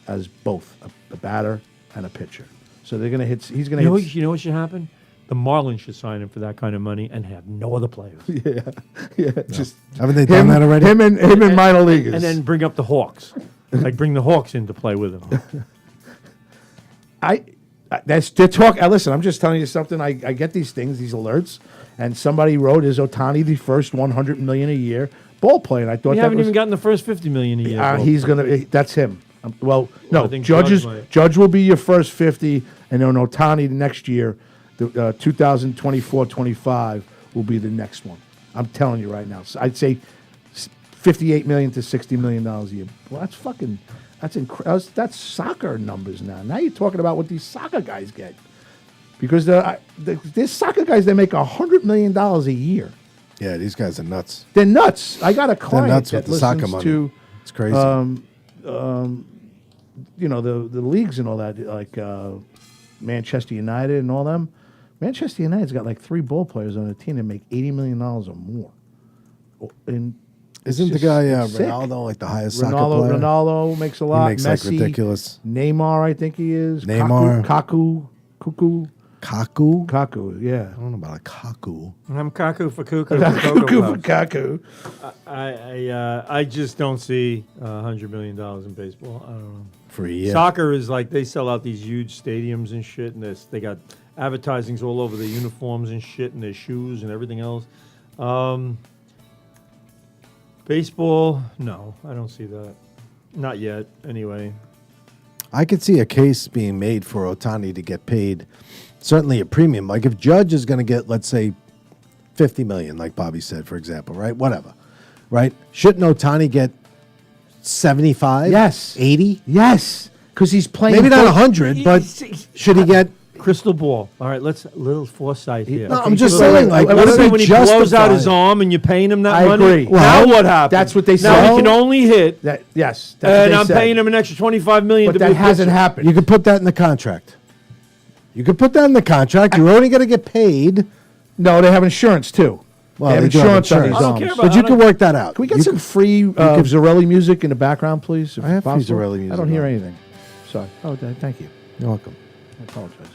as both a batter and a pitcher. So they're going to hit. He's going to hit.
You know what should happen? The Marlins should sign him for that kind of money and have no other players.
Just
Haven't they done that already?
him and minor leaguers.
And then bring up the Hawks. Like bring the Hawks in to play with him.
They're talking. Listen, I'm just telling you something. I get these things, these alerts, and somebody wrote, "Is Ohtani the first $100 million a year ball player?" And I thought
We
that
haven't
was,
even gotten the first $50 million a year.
he's gonna. That's him. Well,
I
no,
think
Judge
Judge might.
will be your first 50, and then Ohtani next year, the 2024-25 will be the next one. I'm telling you right now. So I'd say $58 million to $60 million a year. Well, that's fucking. That's incredible. That's soccer numbers now. Now you're talking about what these soccer guys get, because there's soccer guys that make $100 million a year.
Yeah, these guys are nuts.
They're nuts. I got a
They're
client
nuts
that
with the soccer
listens
money.
to.
It's crazy.
The leagues and all that, like Manchester United and all them. Manchester United's got like 3 ball players on the team that make $80 million or more. And
Isn't the
it's
guy
just- it's sick.
Ronaldo like the highest soccer player?
Ronaldo makes a lot.
makes, like,
Messi,
ridiculous.
Neymar, I think he is.
Neymar.
Kaku.
Kaku?
Yeah.
I don't know about a Kaku.
I'm Kaku for Cuckoo.
Kaku for Kaku.
I just don't see $100 million in baseball. I don't know.
For a year.
Soccer is like they sell out these huge stadiums and shit, and they got advertisings all over the uniforms and shit, and their shoes and everything else. Baseball, no, I don't see that. Not yet, anyway.
I could see a case being made for Ohtani to get paid, certainly a premium. Like if Judge is going to get, let's say, $50 million, like Bobby said, for example, right? Whatever, right? Shouldn't Ohtani get 75?
Yes.
80?
Yes. Because he's playing.
Maybe not
both-
100, but should he get?
Crystal ball. All right, let's a little foresight here.
No, I'm just
so
saying,
wait,
like,
wait,
what
wait,
if
wait,
he
when he blows out his
justified-
arm and you're paying him that
I
money?
agree.
Now
Well,
what happens?
that's what they
Now
said.
he can only hit,
Yes. That's
and
what they
I'm
said.
paying him an extra $25 million
But
to be
that
a
hasn't
pitcher.
happened.
You could put that in the contract. You could put that in the contract. You're only going to get paid.
No, they have insurance too.
Well,
they have
they do have
insurance on
insurance.
these
I don't
arms.
care about
But you
I
can
don't-
work that out.
Can we get
You
some
could-
free Zarelli music in the background, please? If
I have free
possible?
Zarelli music
I don't hear
on.
anything. Sorry. Oh, thank you.
You're welcome.
I apologize.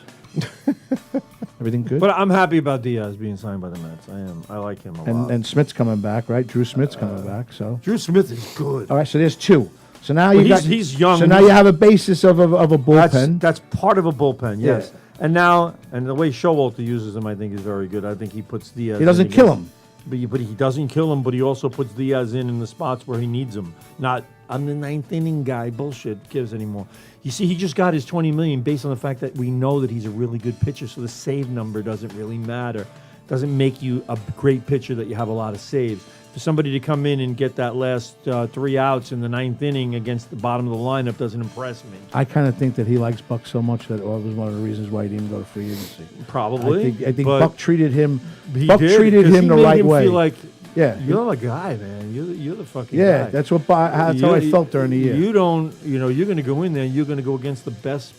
Everything good?
But I'm happy about Diaz being signed by the Mets. I am. I like him a lot.
and Smith's coming back, right? Drew Smith's coming back. So
Drew Smith is good.
all right. So there's 2. So now
Well,
you got.
he's young.
So now you have a basis of a bullpen.
That's part of a bullpen, yes.
Yeah.
And now, and the way Showalter uses him, I think is very good. I think he puts Diaz.
He doesn't
in
kill
against-
him.
But he doesn't kill him. But he also puts Diaz in the spots where he needs him. Not I'm the 9th inning guy. Bullshit gives anymore. You see, he just got his $20 million based on the fact that we know that he's a really good pitcher. So the save number doesn't really matter. Doesn't make you a great pitcher that you have a lot of saves. For somebody to come in and get that last 3 outs in the 9th inning against the bottom of the lineup doesn't impress me.
I kind of think that he likes Buck so much that was one of the reasons why he didn't go to free agency.
Probably.
I think
but
Buck treated him.
he
Buck
did,
treated
'cause
him
he
the
made
right
him
way.
Feel like
Yeah.
You're the guy, man. You're the fucking
Yeah,
guy.
that's how I felt during the year.
You don't, you're going to go in there and you're going to go against the best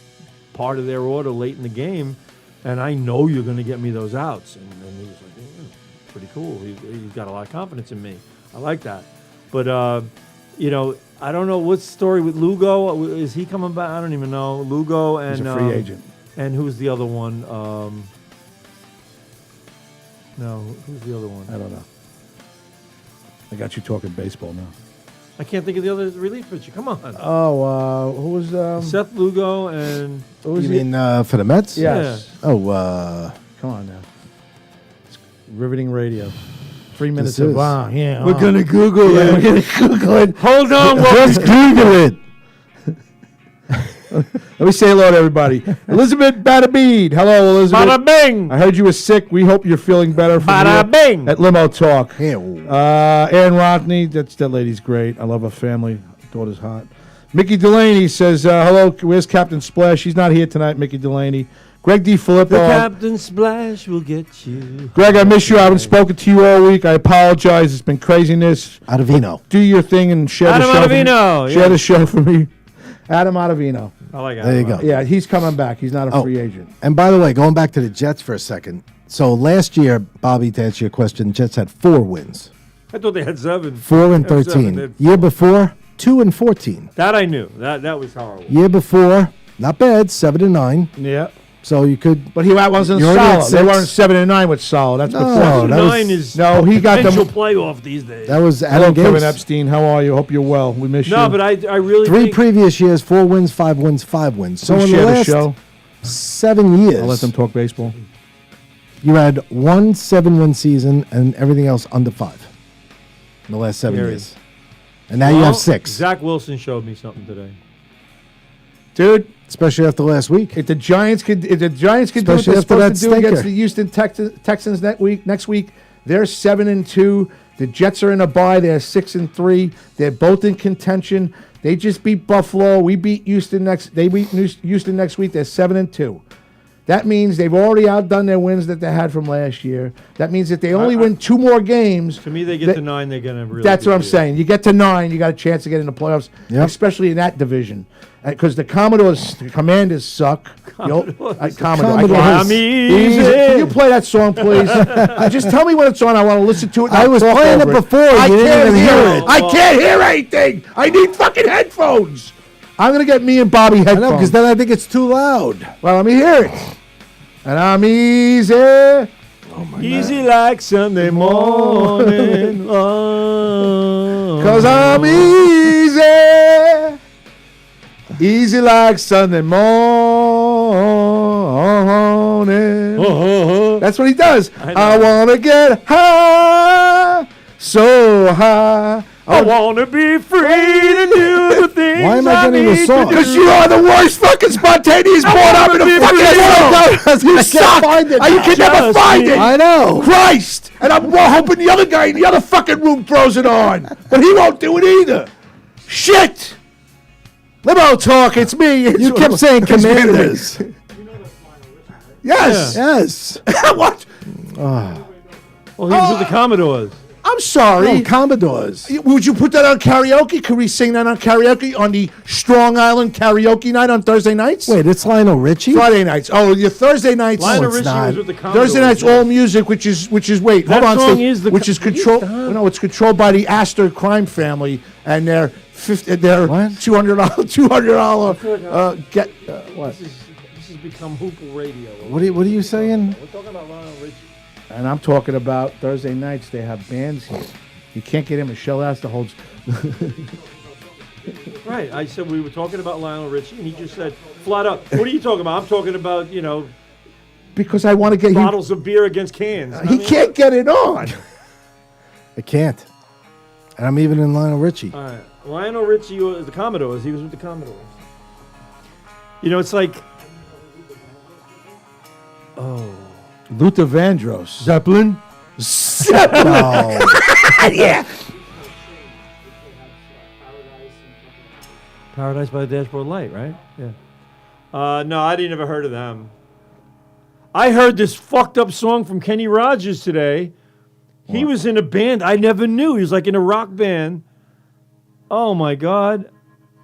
part of their order late in the game, and I know you're going to get me those outs. And he was like, pretty cool. He's got a lot of confidence in me. I like that. But, I don't know what's the story with Lugo. Is he coming back? I don't even know. Lugo and
He's a free agent.
And who's the other one? No, who's the other one?
I don't know. I got you talking baseball now.
I can't think of the other relief pitcher. Come on.
Oh, who was
Seth Lugo and
who was
You
he?
mean for the Mets?
Yes.
Oh,
Come on now. It's riveting radio. 3 minutes
This
of
is.
yeah.
we're gonna Google
We're
it.
gonna Google it.
Hold on,
just Google it.
Let me say hello to everybody. Elizabeth Badabeed. Hello, Elizabeth.
Bada bing.
I heard you were sick. We hope you're feeling better from
Bada
here
bing.
at Limo Talk.
Yeah.
Ann Rodney, that lady's great. I love her family. Daughter's hot. Mickey Delaney says, hello, where's Captain Splash? She's not here tonight, Mickey Delaney. Greg D. Filippo.
The Captain Splash will get you.
Greg, I miss you. I haven't spoken to you all week. I apologize. It's been craziness.
Adavino.
Do your thing and share
Adam
the show.
Ottavino,
Share the show for me. Adam Ottavino.
I like
There you go.
Yeah, he's coming back. He's not a free agent.
And by the way, going back to the Jets for a second. So last year, Bobby, to answer your question, Jets had 4 wins.
I thought they had 7.
4 and
They had 7.
13. Year before, 2 and 14.
That I knew. That was horrible.
Year before, not bad, 7 and 9.
Yeah.
So you could.
But he wasn't
You're already at
solid. They
6.
weren't 7 and 9 with solid. That's
No,
before.
that was-
9 is
No, he got
potential
them.
playoff these days.
That was
Hello,
Adam
Kevin
Gase.
Epstein. How are you? Hope you're well. We miss you.
No, but I really
3
think
previous years, 4 wins, 5 wins, 5 wins. So
We
in the
share the
last
show.
7 years,
I'll let them talk baseball.
you had 1 7-win season and everything else under 5 in the last 7
Scary.
years. And now you
Well,
have 6,
Zach Wilson showed me something today.
Dude,
especially after last week.
if the Giants could do what
Especially
they're
after
supposed
that
to do against
stinker.
the Houston Texans next week, they're 7-2. The Jets are in a bye. They're 6-3. They're both in contention. They just beat Buffalo. We beat Houston next. They beat Houston next week. They're 7-2. That means they've already outdone their wins that they had from last year. That means that they only win 2 more games.
To me, they get to 9, they're gonna really.
That's
do
what I'm
it.
saying. You get to 9, you got a chance to get in the playoffs,
Yep.
especially in that division. Because the Commanders suck. Commodore.
Commodores.
Easy. Can you play that song, please? Just tell me when it's on. I want to listen to it. and
I
I'll
was
talk
playing
over
it before.
I
You didn't
can't
even
hear
hear
it.
it.
I can't hear anything. I need fucking headphones. I'm going to get me and Bobby
I know,
headphones.
because then I think it's too loud.
Well, let me hear it. And I'm easy.
Easy like Sunday morning. Oh.
Because I'm easy. Easy like Sunday morning. That's what he does. I want to get high, so high.
I wanna be free to do the things.
Why am I getting
need
the
to
song?
do.
Because you are the worst fucking spontaneous born up in the fucking world. You suck.
find it
You
now.
can never
Just
find
me.
it.
I know.
Christ. And I'm hoping the other guy in the other fucking room throws it on. But he won't do it either. Shit. Limo Talk, it's me.
You kept saying Commanders.
Yes.
Yes.
What?
Well, he was with the Commodores.
I'm sorry.
No, Commodores.
Would you put that on karaoke? Could we sing that on karaoke on the Strong Island karaoke night on Thursday nights?
Wait, it's Lionel Richie?
Friday nights. Oh, your Thursday nights.
Lionel
it's
Richie
not.
was with the Commodores.
Thursday nigh's all music, which is wait,
That
hold on,
song
so-
is the
which is
will you
controlled.
stop?
No, it's controlled by the Astor crime family, and their
What?
$200 get what?
This has become Hoople Radio.
What are you saying?
We're talking about Lionel Richie.
And I'm talking about Thursday nights. They have bands here. You can't get in. Michelle Astor holds.
Right. I said we were talking about Lionel Richie, and he just said flat out, "What are you talking about? I'm talking about
Because I want to get him.
bottles of beer against cans."
He can't get it on.
I can't. And I'm even in Lionel Richie.
All right. Lionel Richie was the Commodores. He was with the Commodores. It's like,
Luther Vandross.
Zeppelin.
No.
Yeah.
Paradise by the Dashboard Light, right? Yeah. No, I didn't ever heard of them. I heard this fucked up song from Kenny Rogers today. He was in a band I never knew. He was like in a rock band. Oh my God!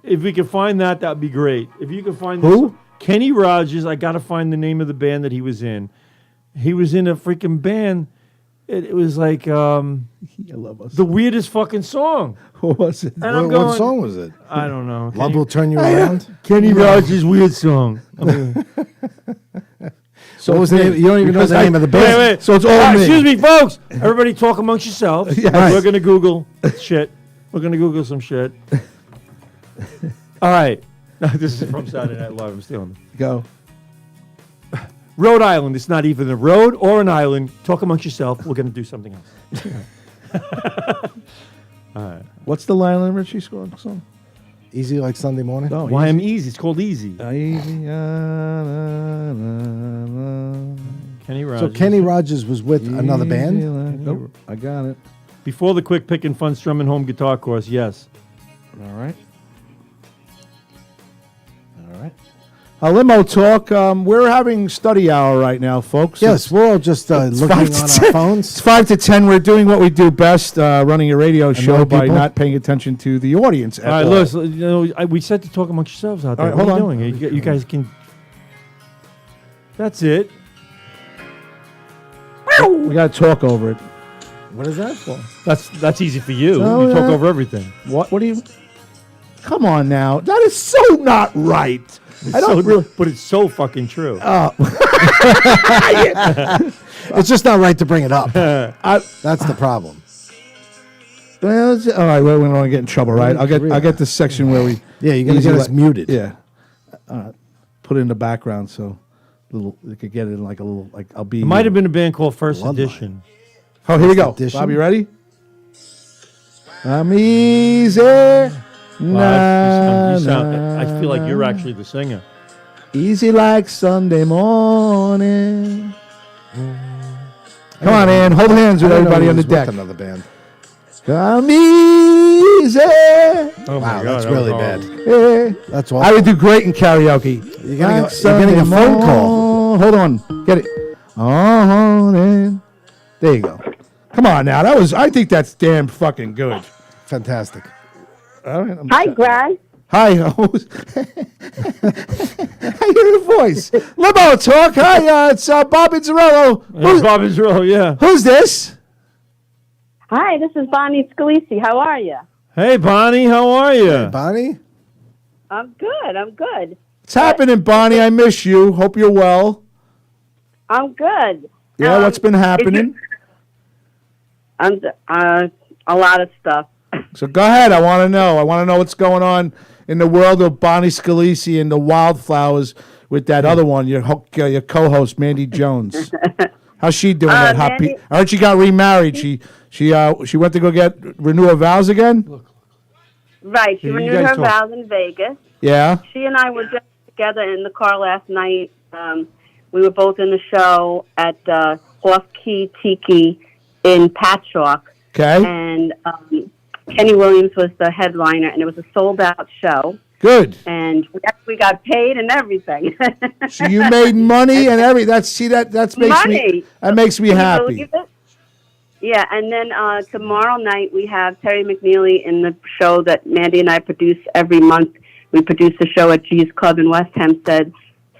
If we could find that, that'd be great. If you could find
Who?
Kenny Rogers. I got to find the name of the band that he was in. He was in a freaking band. It was like
I love us.
the weirdest fucking song.
What was it?
And I'm
What
going,
song was it?
I don't know.
Love will turn you around.
Kenny Rogers' weird song.
So
What was the name? You don't even know
Because
the name of the band.
Wait.
So it's all me.
Excuse me, folks. Everybody talk amongst yourselves.
Yes.
We're going to Google shit. We're going to Google some shit. All right. This is from Saturday Night Live. I'm stealing it.
Go.
Rhode Island. It's not even a road or an island. Talk amongst yourself. We're going to do something else. All right.
What's the Lionel Richie song?
Easy like Sunday morning.
No,
Why I'm easy. It's called Easy.
Easy.
Kenny Rogers.
So Kenny Rogers was with another band.
Nope, I got it.
Before the quick pick and fun Strum and Home guitar course, yes.
All right. All right. Limo talk. We're having study hour right now, folks.
Yes, we're all just looking
5
on
to
our
10.
phones.
It's 5 to 10. We're doing what we do best, running a radio show
know
by
people?
not paying attention to the audience. At
All right,
all.
listen. We said to talk amongst yourselves out there.
All right,
what
hold
are
on.
you doing? You guys can. That's it.
We got to talk over it.
What is that for?
That's easy for you.
No,
you talk
no.
over everything.
What do you? Come on now. That is so not right. I don't
So-
really.
but it's so fucking true.
It's just not right to bring it up.
I,
That's the problem.
well, all right, we don't want to get in trouble, right? I'll get this section where we.
Yeah, you're gonna
Easy
get us
like-
muted.
Yeah. Put it in the background so little they could get it in like a little like I'll be.
It might have been a band called First
Bloodline.
Edition.
Oh, here we go.
Edition.
Bob, you ready? I'm easy.
Wow, you sound, I feel like you're actually the singer.
Easy like Sunday morning. Come on, Ann. Hold hands with
I didn't know
everybody
he
on the
was with
deck.
Another band.
I'm easy.
Oh
Wow, that's really bad.
Yeah.
That's
I
awful.
would do great in karaoke.
You're getting a phone call.
Hold on. Get it. Oh, then. There you go. Come on now. I think that's damn fucking good.
Fantastic.
All right.
Hi, Greg.
Hi. I hear the voice. Limo talk. Hi, it's Bob Izzarello.
It's Bob Israel, yeah.
Who's this?
Hi, this is Bonnie Scalisi. How are you?
Hey, Bonnie, how are you?
Bonnie?
I'm good. I'm good.
What's happening, Bonnie? I miss you. Hope you're well.
I'm good.
Yeah, what's been happening?
A lot of stuff.
So go ahead. I want to know. I want to know what's going on in the world of Bonnie Scalisi and the Wildflowers with that other one, your co-host Mandy Jones. How's she doing? That hot
Mandy-
I heard she got remarried. She went to go renew her vows again.
Right. She
Yeah, you
renewed
guys
her
talk.
vows in Vegas.
Yeah.
She and I were just together in the car last night. We were both in the show at Off Key Tiki in Patchogue.
Okay.
And Kenny Williams was the headliner, and it was a sold-out show.
Good.
And we actually got paid and everything.
So you made money and everything. That makes me
Can you
happy.
believe it? Yeah, and then tomorrow night we have Terry McNeely in the show that Mandy and I produce every month. We produce the show at G's Club in West Hempstead.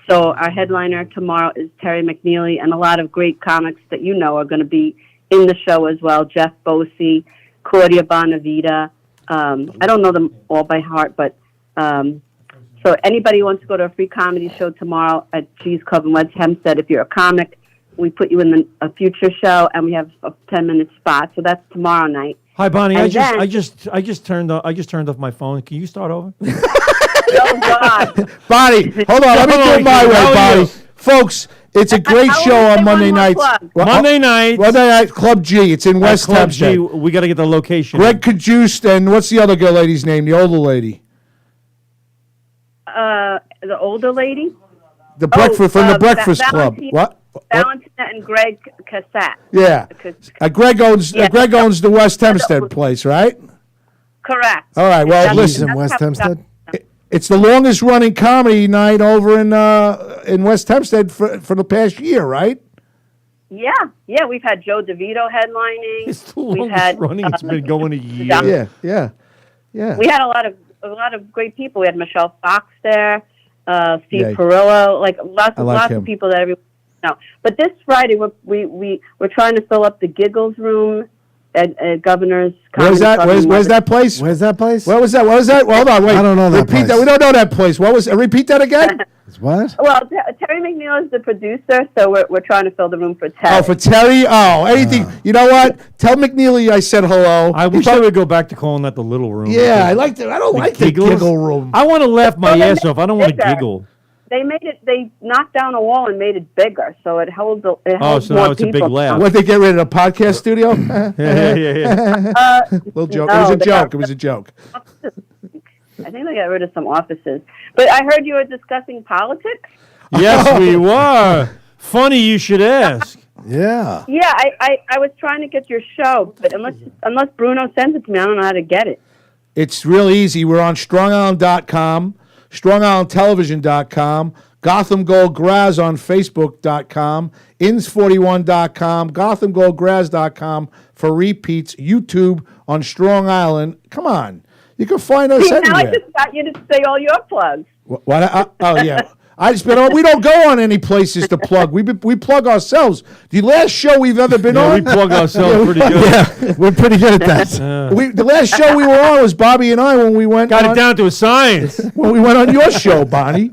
So our headliner tomorrow is Terry McNeely, and a lot of great comics that you know are going to be in the show as well. Jeff Bosey, Claudia Bonavita. I don't know them all by heart, but so anybody who wants to go to a free comedy show tomorrow at G's Club in West Hempstead, if you're a comic, we put you in a future show, and we have a 10-minute spot. So that's tomorrow night.
Hi, Bonnie.
And
I just turned off my phone. Can you start over?
Oh God!
Bonnie, hold on. Let me do it my way,
How are you?
Bonnie. Folks, it's a great
I
show
wanna say
on Monday
one more
nights.
plug.
Monday night.
Monday night, Club G. It's in West
Club G.
Hempstead.
We got to get the location.
Greg Cajuste and what's the other girl lady's name? The older lady.
The older lady,
The breakfast from the Breakfast Club.
Valentina-
What?
Valentina and Greg Cassat.
Yeah. Greg owns
Yeah.
Greg owns the West Hempstead place, right?
Correct.
All right. Well,
That's-
listen.
in
that's
West
how we
Hempstead?
got-
It's the longest running comedy night over in West Hempstead for the past year, right?
Yeah. We've had Joe DeVito headlining.
It's the
We've
longest
had
running. It's been going a year.
Yeah.
We had a lot of great people. We had Michelle Fox there, Steve
Yeah.
Perillo, like lots
him.
of people that everyone knows. But this Friday, we're trying to fill up the Giggles room at Governor's Comedy
Where's that?
Club in
Where's that place?
Where's that place?
Where was that? What was that? Hold on, wait.
I don't know that
Repeat
place.
that. We don't know that place. What was? Repeat that again.
What?
Well, Terry McNeil is the producer, so we're trying to fill the room for Terry.
Oh, for Terry. Oh, anything. You know what? Tell McNeely I said hello.
I wish I would go back to calling that the little room.
Yeah, I like the. I don't like the
giggles?
giggle room.
I want to laugh my
Well,
ass off. I don't want to
bigger.
giggle.
They knocked down a wall and made it bigger, so it holds
So
more
now it's a big
people.
laugh.
What, they get rid of the podcast studio?
Yeah.
Little joke.
No,
It was a
they
joke.
got-
It was a joke.
I think they got rid of some offices. But I heard you were discussing politics.
Yes, we were. Funny you should ask.
Yeah.
Yeah, I was trying to get your show, but unless Bruno sends it to me, I don't know how to get it.
It's real easy. We're on StrongIsland.com, StrongIslandTelevision.com, Gotham Gold Graz on Facebook.com, Ins41.com, GothamGoldGraz.com for repeats, YouTube on Strong Island. Come on. You can find us
See, now I
anywhere.
just got you to say all your plugs.
What? Oh, yeah. We don't go on any places to plug. We plug ourselves. The last show we've ever been
Yeah,
on.
we plug ourselves pretty good.
Yeah, we're pretty good at that.
The last show we were on was Bobby and I when we went
Got
on,
it down to a science.
when we went on your show, Bonnie.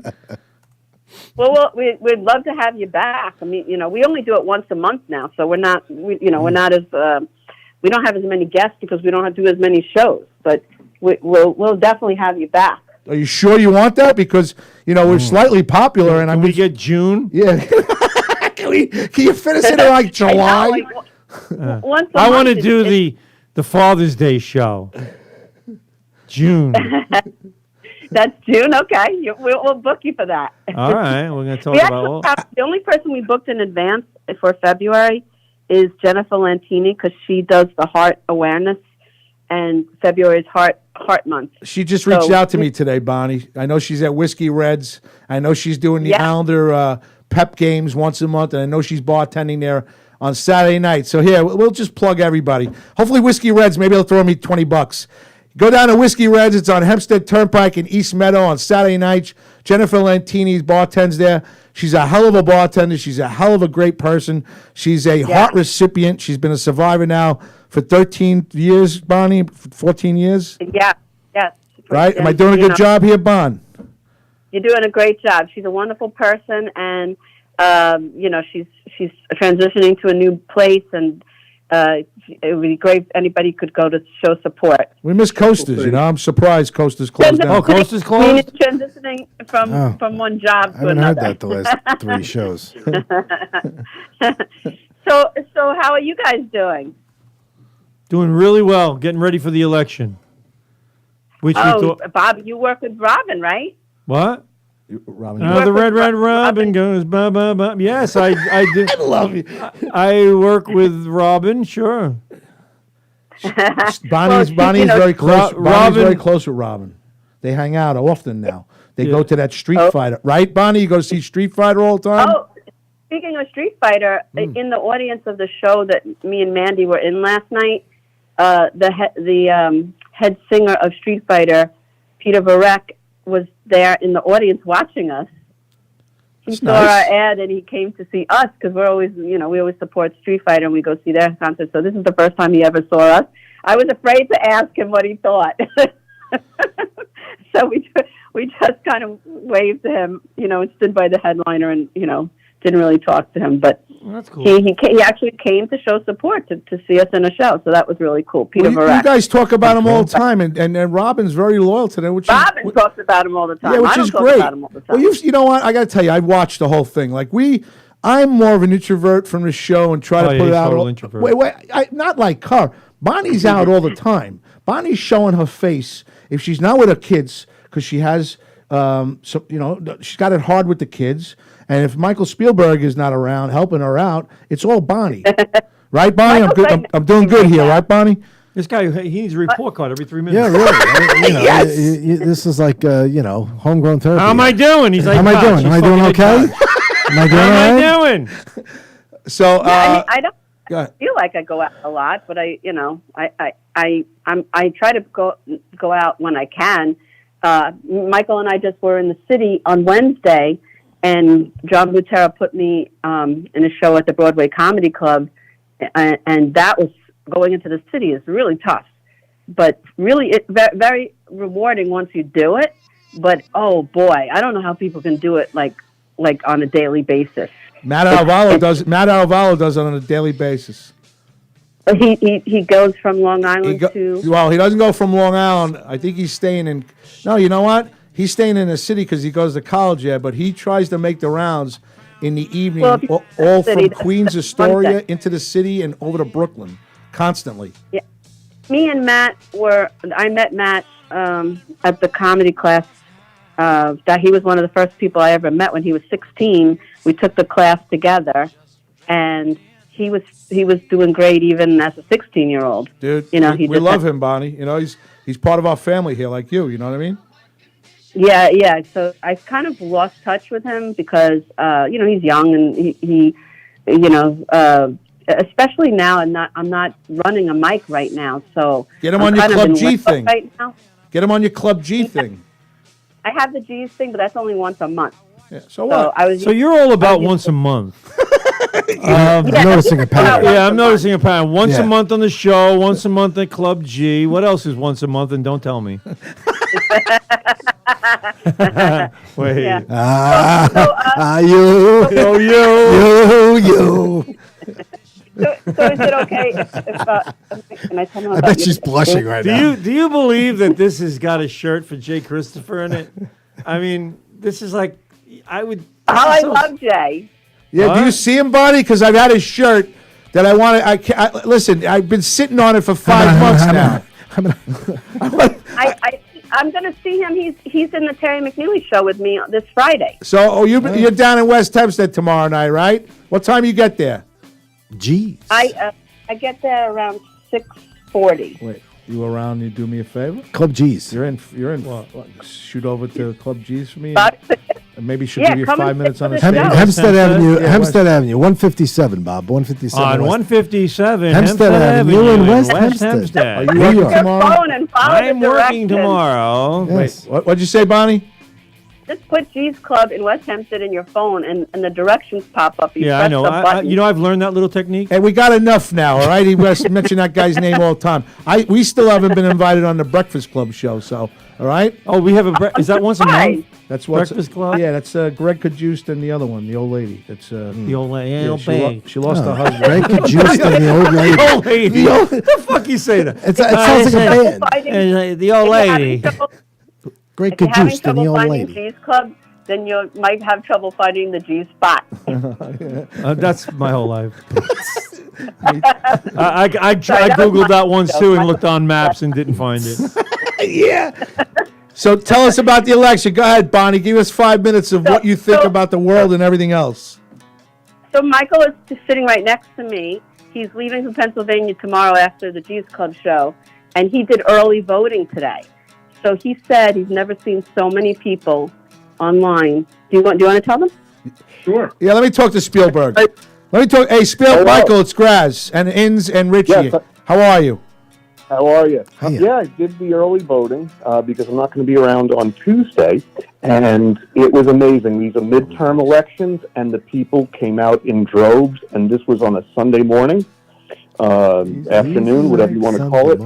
Well, we'd love to have you back. I mean, we only do it once a month now, so we're not as we don't have as many guests because we don't have to do as many shows. But we'll definitely have you back.
Are you sure you want that? Because we're slightly popular, and
Can we get June?
yeah. Can you finish it in like July?
Once a
I want to
month
do
is-
the Father's Day show. June.
That's June. Okay, we'll book you for that.
All right, we're going to talk
We
about
actually
all.
have, the only person we booked in advance for February is Jennifer Lantini because she does the heart awareness, and February is heart month.
She just reached
So-
out to me today, Bonnie. I know she's at Whiskey Reds. I know she's doing the
Yeah.
Islander pep games once a month, and I know she's bartending there on Saturday night. So here, we'll just plug everybody. Hopefully Whiskey Reds, maybe they'll throw me $20. Go down to Whiskey Reds. It's on Hempstead Turnpike in East Meadow on Saturday nights. Jennifer Lantini bartends there. She's a hell of a bartender. She's a hell of a great person. She's a heart recipient. She's been a survivor now for 13 years, Bonnie, 14 years.
Yeah, yes.
Right? Am I doing a good job here, Bon?
You're doing a great job. She's a wonderful person, and she's transitioning to a new place, and it would be great if anybody could go to show support.
We miss Coasters, I'm surprised Coasters closed down.
Oh, Coasters
I mean,
closed?
it's transitioning from one job
I
to
haven't heard
another.
that the last 3 shows.
So how are you guys doing?
Doing really well. Getting ready for the election. Which we
Oh,
thought.
Bob, you work with Robin, right?
What?
Robin,
The
work
red,
with
red
Robin.
robin goes ba ba ba. Yes, I do.
I love you.
I work with Robin, sure.
Bonnie's
you know-
very close.
Ro-
Bonnie's very
Robin-
close with Robin. They hang out often now. They
Yeah.
go to that Street Fighter, right, Bonnie? You go see Street Fighter all the time.
Oh, speaking of Street Fighter, in the audience of the show that me and Mandy were in last night, the head singer of Street Fighter, Peter Varek, was there in the audience watching us. He
That's
saw
nice.
our ad and he came to see us because we're always, we always support Street Fighter and we go see their concerts. So this is the first time he ever saw us. I was afraid to ask him what he thought. So we just kind of waved to him, and stood by the headliner and, didn't really talk to him. But
That's cool.
he actually came to show support to see us in a show. So that was really cool. Peter
Well, you
Varek.
guys talk about him all the time, and Robin's very loyal to them, which
Robin
is
talks about him all the time.
yeah, which
I don't
is
talk
great.
about him all the time.
Well, you know what? I got to tell you, I watched the whole thing. I'm more of an introvert from the show and try
Oh,
to
yeah,
put it
he's
out.
total introvert.
Wait, not like her. Bonnie's out all the time. Bonnie's showing her face if she's not with her kids because she has, she's got it hard with the kids. And if Michael Spielberg is not around helping her out, it's all Bonnie, right, Bonnie? I'm good. I'm doing good here, right, Bonnie?
This guy, he needs a report card every 3 minutes.
Yeah, really. This is like, homegrown therapy.
How am I doing? He's like,
How am I
"Gosh,
doing?
he's
Am I doing
fucking
okay?
retarded."
Am I doing
How
all
am
right?
I doing?
So,
I don't
go ahead.
feel like I go out a lot, but I try to go out when I can. Michael and I just were in the city on Wednesday, and John Butera put me in a show at the Broadway Comedy Club, and that was going into the city is really tough, but really very rewarding once you do it. But oh boy, I don't know how people can do it like on a daily basis.
Matt Alvalo does it on a daily basis.
He goes from Long Island to.
Well, he doesn't go from Long Island. I think he's staying in. No, you know what? He's staying in the city because he goes to college there. But he tries to make the rounds in the evening, all from Queens, Astoria into the city and over to Brooklyn, constantly.
Yeah, me and Matt I met Matt at the comedy class. That he was one of the first people I ever met when he was 16. We took the class together, and he was doing great even as a 16-year-old.
Dude,
we
love him, Bonnie. He's part of our family here, like you. You know what I mean?
Yeah. So I kind of lost touch with him because he's young and he especially now. I'm not running a mic right now, so
get him on your Club G thing
right now.
Get him on your Club G thing.
I have the G's thing, but that's only once a month.
Yeah, so what?
So you're all about once a month.
I'm noticing a pattern.
Yeah, I'm noticing a pattern. Once a month on the show, once a month at Club G. What else is once a month? And don't tell me. Wait.
Yeah.
You.
So is it okay if can I tell him
I
about
bet she's blushing right now.
Do you believe that this has got a shirt for Jay Christopher in it? I mean, this is like I would.
I love Jay.
Yeah,
What?
do you see him, Bonnie? Because I've had a shirt that I want to. Listen, I've been sitting on it for 5 months now.
I'm going to see him. He's in the Terry McNeely show with me this Friday.
So, you're down in West Hempstead tomorrow night, right? What time you get there?
Jeez.
I get there around 6:40.
Wait, you around? You do me a favor?
Club G's.
You're in. What, shoot over to Club G's for me. And maybe she'll
Yeah,
give you
come
5
and
minutes
sit
on
for
the
the
stage.
show.
Hempstead Avenue.
Yeah,
Hempstead Avenue. 157, Bob. 157.
On
West.
157
Hempstead Avenue in West Hempstead.
Hempstead.
Are you
New
working
York.
tomorrow?
Phone and follow
I'm
the
working
directions.
tomorrow.
Yes.
What'd you say, Bonnie?
Just put G's Club in West Hempstead in your phone, and the directions pop up. You
Yeah,
press
I know.
the button.
I've learned that little technique.
Hey, we got enough now, all right? He mentioned that guy's name all the time. We still haven't been invited on the Breakfast Club show, so, all right?
Oh, we have is that once a month?
That's what's
Breakfast Club?
Yeah, that's Greg Cajuste and the other one, the old lady. That's
The old lady.
yeah,
old
she,
lady.
she lost her husband.
Greg Cajuste and the old lady.
The old lady. The fuck you say that?
It sounds like a band.
The old lady.
Greg
If you're having
Cajuste and
trouble
the old
finding
lady.
G's Club, then you might have trouble finding the G spot.
That's my whole life. I Googled that once too and looked on maps and didn't find it.
Yeah. So tell us about the election. Go ahead, Bonnie. Give us 5 minutes of what you think about the world and everything else.
So Michael is just sitting right next to me. He's leaving for Pennsylvania tomorrow after the G's Club show, and he did early voting today. So he said he's never seen so many people online. Do you want to tell them?
Sure.
Yeah, let me talk to Spielberg. Let me talk. Hey, Michael, it's Graz and Inns and Richie.
Yes.
How are you?
How are you?
Hiya.
Yeah, I did the early voting because I'm not going to be around on Tuesday, and it was amazing. These are midterm elections, and the people came out in droves, and this was on a Sunday morning, afternoon, whatever you want to call it.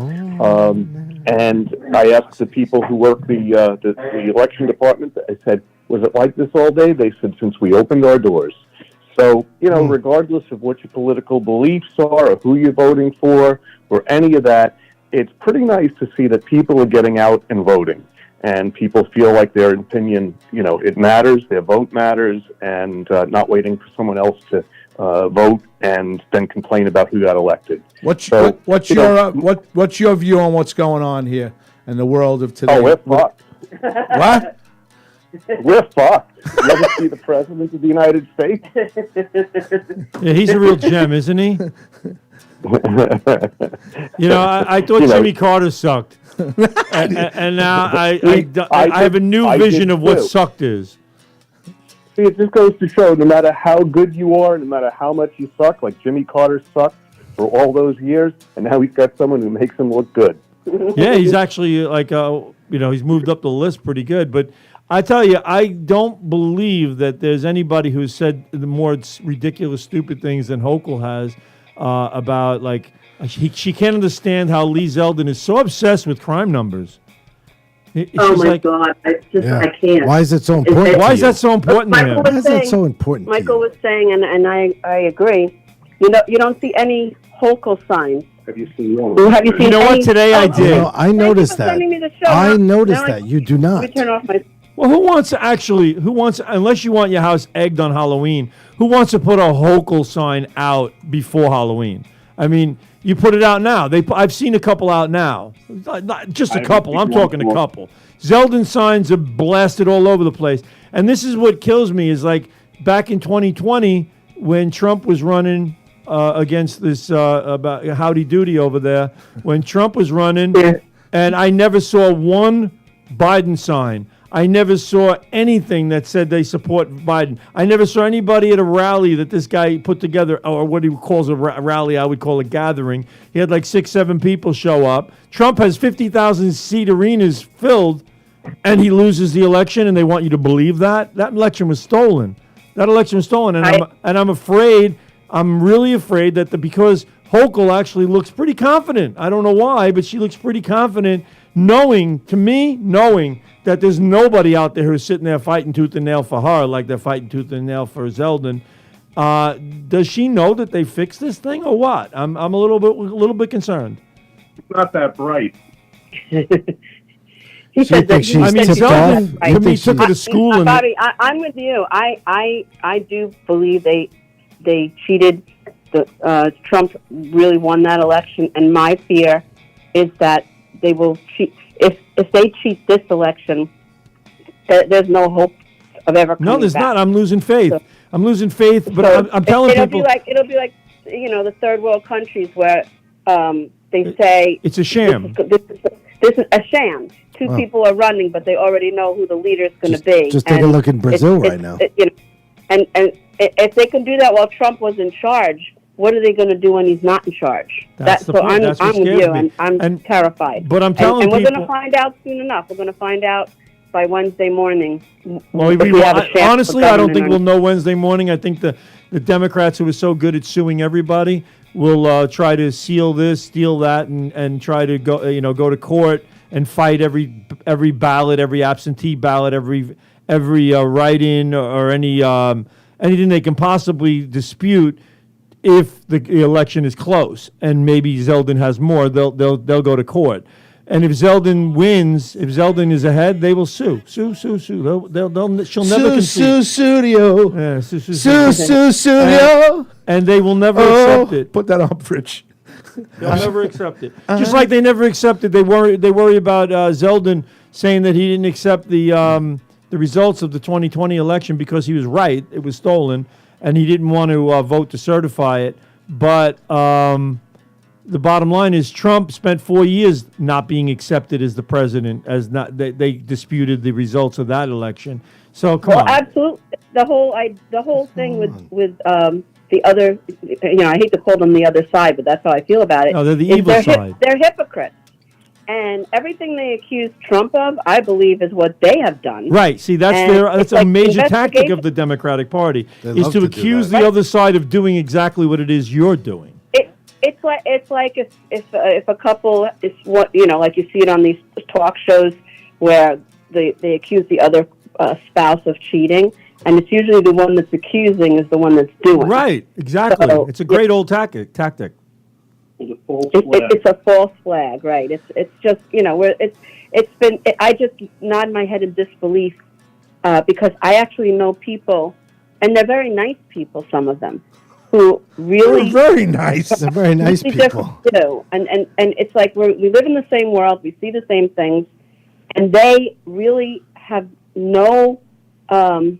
And I asked the people who work the election department, I said, was it like this all day? They said, since we opened our doors. So, regardless of what your political beliefs are or who you're voting for or any of that, it's pretty nice to see that people are getting out and voting. And people feel like their opinion, it matters, their vote matters, and not waiting for someone else to vote and then complain about who got elected.
What's your view on what's going on here in the world of today?
Oh, we're fucked.
What?
We're fucked. You ever see the President of the United States?
Yeah, he's a real gem, isn't he? I thought Jimmy Carter sucked, and now I have a new
I
vision
did
of what
too.
sucked is.
See, it just goes to show, no matter how good you are, no matter how much you suck, like Jimmy Carter sucked for all those years, and now he's got someone who makes him look good.
Yeah, he's actually he's moved up the list pretty good. But I tell you, I don't believe that there's anybody who's said the more ridiculous, stupid things than Hochul has about she can't understand how Lee Zeldin is so obsessed with crime numbers.
Oh my God! I can't.
Why is it so important?
Why is that so important to him?
Why is that so important?
Michael was saying, and I agree. You don't see any Hochul signs.
Have you seen one?
Have you seen?
You know what? Today I did.
No, I noticed that. I noticed that. You do not.
Let me turn off my.
Well, who wants, unless you want your house egged on Halloween, who wants to put a Hochul sign out before Halloween? I mean, you put it out now. I've seen a couple out now. Not just a couple. I'm talking a couple. Zeldin signs are blasted all over the place. And this is what kills me is like back in 2020 when Trump was running against this about Howdy Doody over there, when Trump was running, and I never saw one Biden sign. I never saw anything that said they support Biden. I never saw anybody at a rally that this guy put together, or what he calls a rally, I would call a gathering. He had like 6, 7 people show up. Trump has 50,000 seat arenas filled, and he loses the election, and they want you to believe that? That election was stolen. That election was stolen, and I'm afraid, I'm really afraid that because Hochul actually looks pretty confident. I don't know why, but she looks pretty confident, knowing that there's nobody out there who's sitting there fighting tooth and nail for her like they're fighting tooth and nail for Zeldin. Does she know that they fixed this thing or what? I'm a little bit concerned.
Not that bright.
He said that.
I mean,
Zeldin to me took her to school and
Bobby, I'm with you. I do believe they cheated. Trump really won that election, and my fear is that they will cheat. If they cheat this election, there's no hope of ever coming
No, there's
back.
not. I'm losing faith. I'm losing faith, but I'm telling
it'll
people.
It'll be like the third world countries where they say
it's a sham.
This is a sham. Two people are running, but they already know who the leader is going to be.
Just take a look in Brazil right now.
And if they can do that while Trump was in charge, what are they going to do when he's not in charge?
That's the point. That's what
I'm with
scares
you,
me.
and I'm terrified.
But I'm telling
and we're
people,
going to find out soon enough. We're going to find out by Wednesday morning.
Well, honestly, I don't think we'll know Wednesday morning. I think the Democrats, who are so good at suing everybody, will try to seal this, steal that, and try to go to court and fight every ballot, every absentee ballot, every write-in or anything they can possibly dispute. If the election is close and maybe Zeldin has more, they'll go to court. And if Zeldin wins, if Zeldin is ahead, they will sue. She'll never concede.
Studio.
Yeah,
Studio.
And they will never accept it.
Put that up, Rich.
They'll never accept it. Just like they never accepted. They worry about Zeldin saying that he didn't accept the results of the 2020 election because he was right. It was stolen. And he didn't want to vote to certify it. But the bottom line is Trump spent 4 years not being accepted as the president. They disputed the results of that election. So come on.
Absolutely. The whole thing with the other, I hate to call them the other side, but that's how I feel about it.
No, they're the evil side.
They're hypocrites. And everything they accuse Trump of, I believe, is what they have done.
Right. See, that's a major tactic of the Democratic Party, is to accuse the other side of doing exactly what it is you're doing.
It's like if a couple is like you see it on these talk shows where they accuse the other spouse of cheating, and it's usually the one that's accusing is the one that's doing.
Right. Exactly. So, it's a great old tactic.
It's a false flag, right? It's just I just nod my head in disbelief because I actually know people, and they're very nice people. Some of them who really
very nice.
They're very nice people.
Too. And it's like we live in the same world. We see the same things, and they really have no. In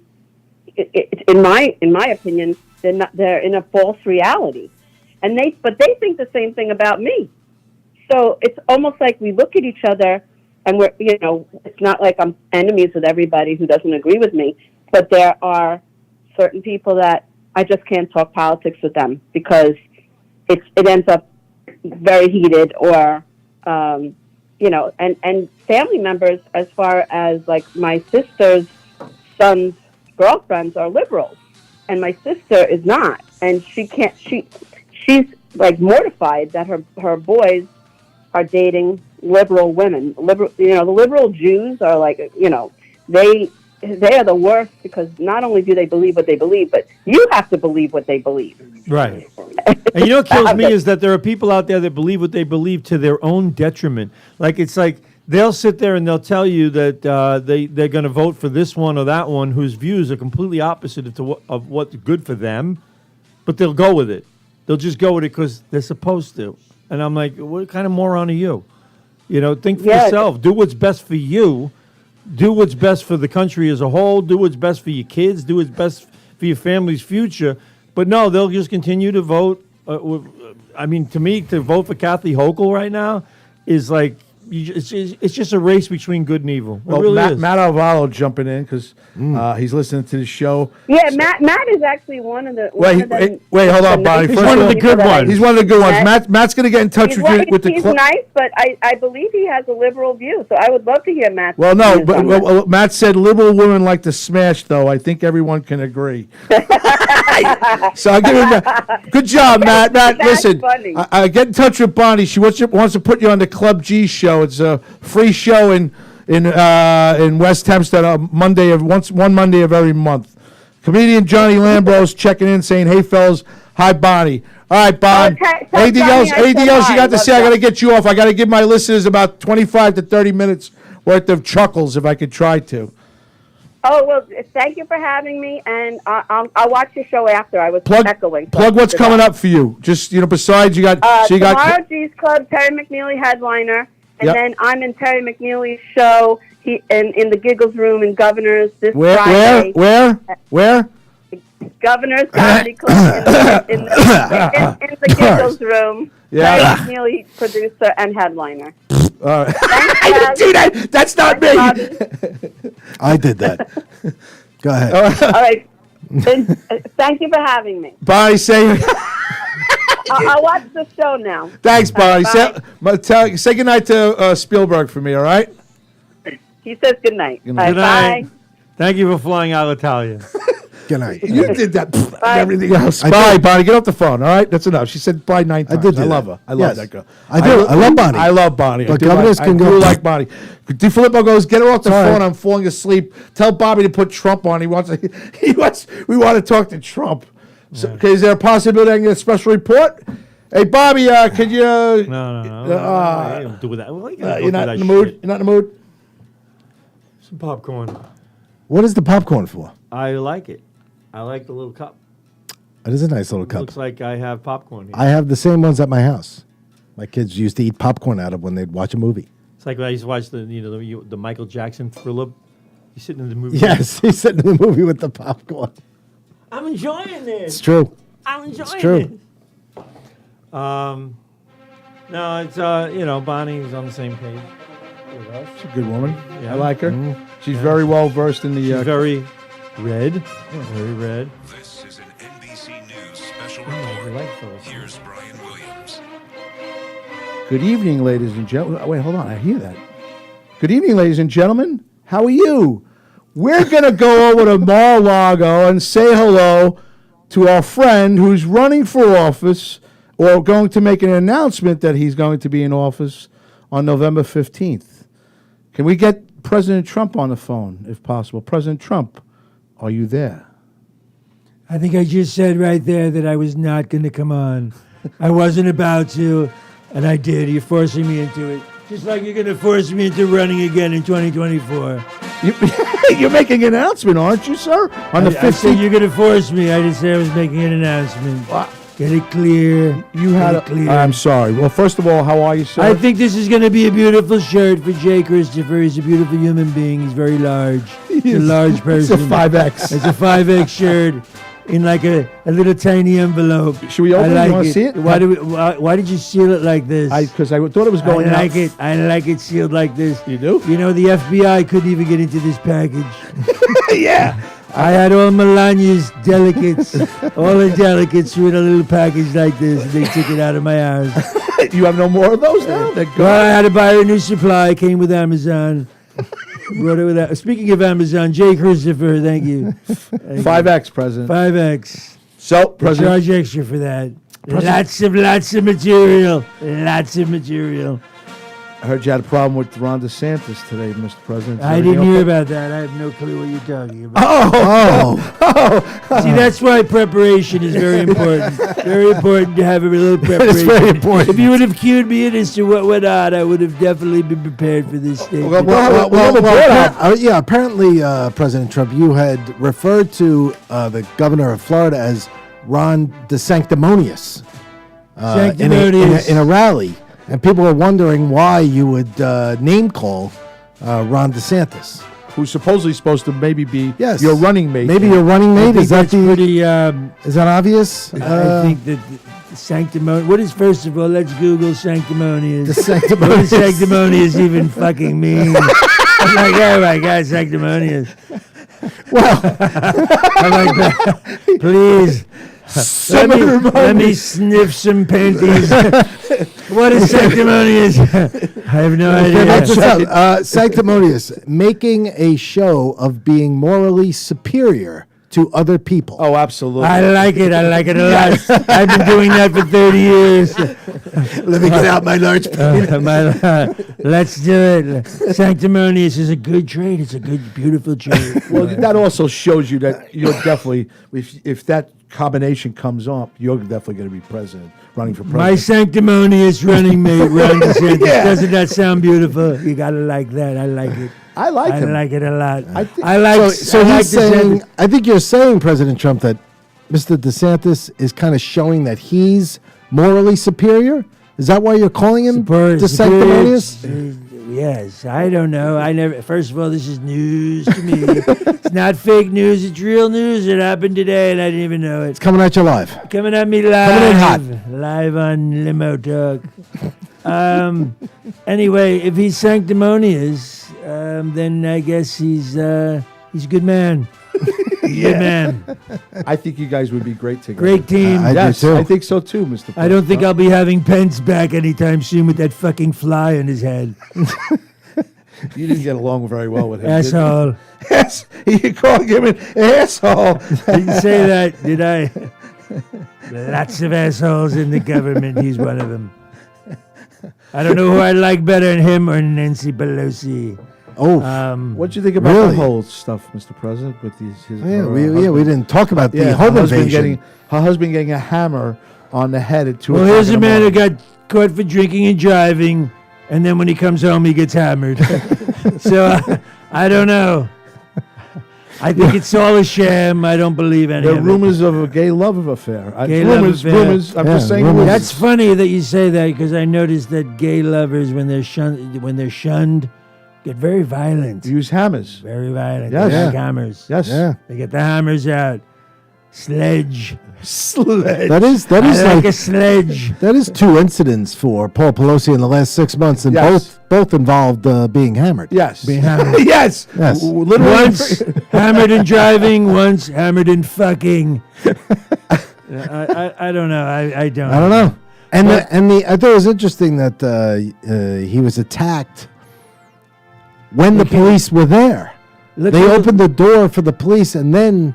my opinion, they're in a false reality. But they think the same thing about me. So it's almost like we look at each other and it's not like I'm enemies with everybody who doesn't agree with me. but there are certain people that I just can't talk politics with them because it ends up very heated, or and family members, as far as like my sister's son's girlfriends are liberals, and my sister is not, and she's like mortified that her boys are dating liberal women. The liberal Jews are like, they are the worst, because not only do they believe what they believe, but you have to believe what they believe.
Right. And what kills me is that there are people out there that believe what they believe to their own detriment. Like, it's like they'll sit there and they'll tell you that they're going to vote for this one or that one whose views are completely opposite of what's good for them, but they'll go with it. They'll just go with it because they're supposed to. And I'm like, what kind of moron are you? Think for yourself. Do what's best for you. Do what's best for the country as a whole. Do what's best for your kids. Do what's best for your family's future. But no, they'll just continue to vote. To me, to vote for Kathy Hochul right now is like, it's just a race between good and evil. It really is.
Matt Alvaro jumping in because he's listening to the show.
Yeah, Matt is actually one of the.
Wait, hold on, Bonnie.
He's one of the good ones.
He's one of the good ones. Matt's going to get in touch with the
He's nice, but I believe he has a liberal view, so I would love to hear Matt's
Well, no,
views on
but Matt said liberal women like to smash, though. I think everyone can agree. So I give him that. Good job, Matt. Matt, listen, I get in touch with Bonnie. She wants to put you on the Club G show. It's a free show in West Hempstead on one Monday of every month. Comedian Johnny Lambros checking in, saying, "Hey fellas, hi Bonnie." All right, Bon.
Okay,
anything else you got to say? I got to get you off. I got to give my listeners about 25 to 30 minutes worth of chuckles if I could try to.
Oh, well, thank you for having me, and I'll watch your show after. I was echoing.
Plug what's coming up for you. Just, besides you got...
tomorrow, G's Club, Terry McNeely headliner, and then I'm in Terry McNeely's show in the Giggles Room in Governor's this Friday.
Where?
Governor's Comedy Club in the Giggles Room.
Yeah.
Terry McNeely, producer and headliner.
All right.
I
didn't do that. That's not me.
I did that. Go ahead.
All right. Thank you for having me.
Bye. Say.
I'll watch the show now.
Thanks, Bonnie. Say goodnight to Spielberg for me, all right?
He says good night.
Good night. Bye. Thank you for flying out Italia.
Good night.
You did that and everything else. Bye, Bonnie. Get off the phone, all right? That's enough. She said bye 9 times.
I did.
I love her. I love that girl.
I do. I love Bonnie.
I love Bonnie.
But governors can go.
I do like Bonnie. DiFilippo goes, get her off the phone. I'm falling asleep. Tell Bobby to put Trump on. We want to talk to Trump. So, is there a possibility I can get a special report? Hey, Bobby, could you...
No. I don't do that.
You're not in the mood? You're not in the mood?
Some popcorn.
What is the popcorn for?
I like it. I like the little cup.
It is a nice little cup.
Looks like I have popcorn here.
I have the same ones at my house. My kids used to eat popcorn out of when they'd watch a movie.
It's like when I used to watch the Michael Jackson Thriller. He's sitting in the movie.
Yes, he's sitting in the movie with the popcorn.
I'm enjoying this.
It's true.
I'm enjoying
it's true.
it. No, it's Bonnie's on the same page with us.
She's a good woman.
Yeah.
I like her.
Mm-hmm.
She's very well versed in the...
She's very red. Very red.
This is an NBC News special report.
Those.
Here's Brian Williams.
Good evening, ladies and gentlemen. Wait, hold on. I hear that. Good evening, ladies and gentlemen. How are you? We're going to go over to Mar-a-Lago and say hello to our friend who's running for office or going to make an announcement that he's going to be in office on November 15th. Can we get President Trump on the phone, if possible? President Trump, are you there?
I think I just said right there that I was not going to come on. I wasn't about to, and I did. You're forcing me into it. Just like you're going to force me into running again in 2024.
You're making an announcement, aren't you, sir? On the 15th?
I said you're going to force me. I didn't say I was making an announcement. Get it clear.
I'm sorry. Well, first of all, how are you, sir?
I think this is going to be a beautiful shirt for Jay Christopher. He's a beautiful human being. He's very large. He's a large person.
It's a 5X.
It's a 5X shirt in like a little tiny envelope.
Should we open it? You want to see it?
Why did you seal it like this?
Because I thought it was going out.
I like it sealed like this.
You do?
You know, the FBI couldn't even get into this package.
Yeah.
I had all Melania's delicates, all the delicates were in a little package like this. And they took it out of my house.
You have no more of those now? They're
Well, I
gone.
had to buy a new supply. Came with Amazon. Brought it with that. Speaking of Amazon, Jay Christopher, thank you.
5X, President.
5X.
So,
They
President.
charge extra for that. Lots of material. Lots of material.
I heard you had a problem with Ron DeSantis today, Mr. President. Is
I
everything
didn't hear
okay?
about that. I have no clue what you're talking about.
Oh,
See, that's why preparation is very important. Very important to have a little preparation.
It's very important.
If you would have cued me in as to what went on, I would have definitely been prepared for this statement.
Apparently, President Trump, you had referred to the governor of Florida as Ron DeSanctimonious
Sanctimonious.
in a rally, and people were wondering why you would name call Ron DeSantis.
who's supposedly supposed to maybe be
Yes.
your running mate.
Maybe your running mate. Is that
pretty?
Is that obvious?
I think that the sanctimonious. What is, first of all, let's Google sanctimonious.
The sanctimonious.
What does sanctimonious even fucking mean? I'm like, oh my God, sanctimonious.
Well,
I'm like, please. Let me sniff some panties. What is sanctimonious? I have no idea.
Sanctimonious, making a show of being morally superior to other people.
Oh, absolutely.
I like it. I like it a lot. I've been doing that for 30 years.
Let me get out my large
Let's do it. Sanctimonious is a good trait. It's a good, beautiful trait.
Well, that also shows you that you're definitely, if that combination comes up, you're definitely going to be running for president.
My sanctimonious running mate, Ron DeSantis.
Yeah.
Doesn't that sound beautiful? You gotta like that. I like it.
I like him.
I like it a lot.
I
like.
So
I like
he's saying,
DeSantis.
I think you're saying, President Trump, that Mr. DeSantis is kind of showing that he's morally superior? Is that why you're calling him sanctimonious?
Yes, I don't know. I never. First of all, this is news to me. It's not fake news. It's real news. It happened today, and I didn't even know it.
It's coming at you live.
Coming at me live.
Coming in hot.
Live on Limo Talk. Anyway, if he's sanctimonious, then I guess he's a good man. Good man.
I think you guys would be great together.
Great team.
I do
Yes,
too.
I think so too, Mr.
I don't think I'll be having Pence back anytime soon with that fucking fly on his head.
You didn't get along very well with him. did you?
Asshole.
Yes, you called him an asshole.
Didn't say that, did I? Lots of assholes in the government. He's one of them. I don't know who I like better, him or Nancy Pelosi.
Oh,
What'd you think about
Really?
the whole stuff, Mr. President, with
we didn't talk about the home invasion.
Her husband getting a hammer on the head at 2
Well,
o'clock
here's
in
a
the
man who
morning.
got caught for drinking and driving, and then when he comes home, he gets hammered. So I don't know. I think it's all a sham. I don't believe any
There are
of
rumors of a gay love affair.
Gay love affair.
Rumors. I'm just saying
rumors.
rumors.
That's funny that you say that, because I noticed that gay lovers, when they're shunned, get very violent.
Use hammers.
Very violent.
Yes.
They like
Yeah.
hammers.
Yes.
Yeah,
They get the hammers out. Sledge.
Sledge.
that is
I like
like
a sledge.
that is 2 incidents for Paul Pelosi in the last 6 months, and
Yes.
both involved being hammered.
Yes.
Being hammered.
Yes.
Yes.
Literally.
Once hammered in driving, once hammered in fucking. I don't know. I don't.
I don't know. And I thought it was interesting that he was attacked when the police were there.
Let
They
the-
opened the door for the police, and then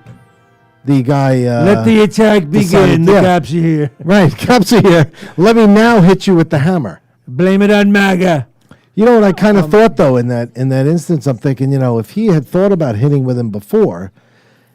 the guy.
Let the attack
decided-
begin. The
yeah.
cops are here.
Right, cops are here. Let me now hit you with the hammer.
Blame it on MAGA.
You know what I kind of thought though in that instance. I'm thinking, if he had thought about hitting with him before,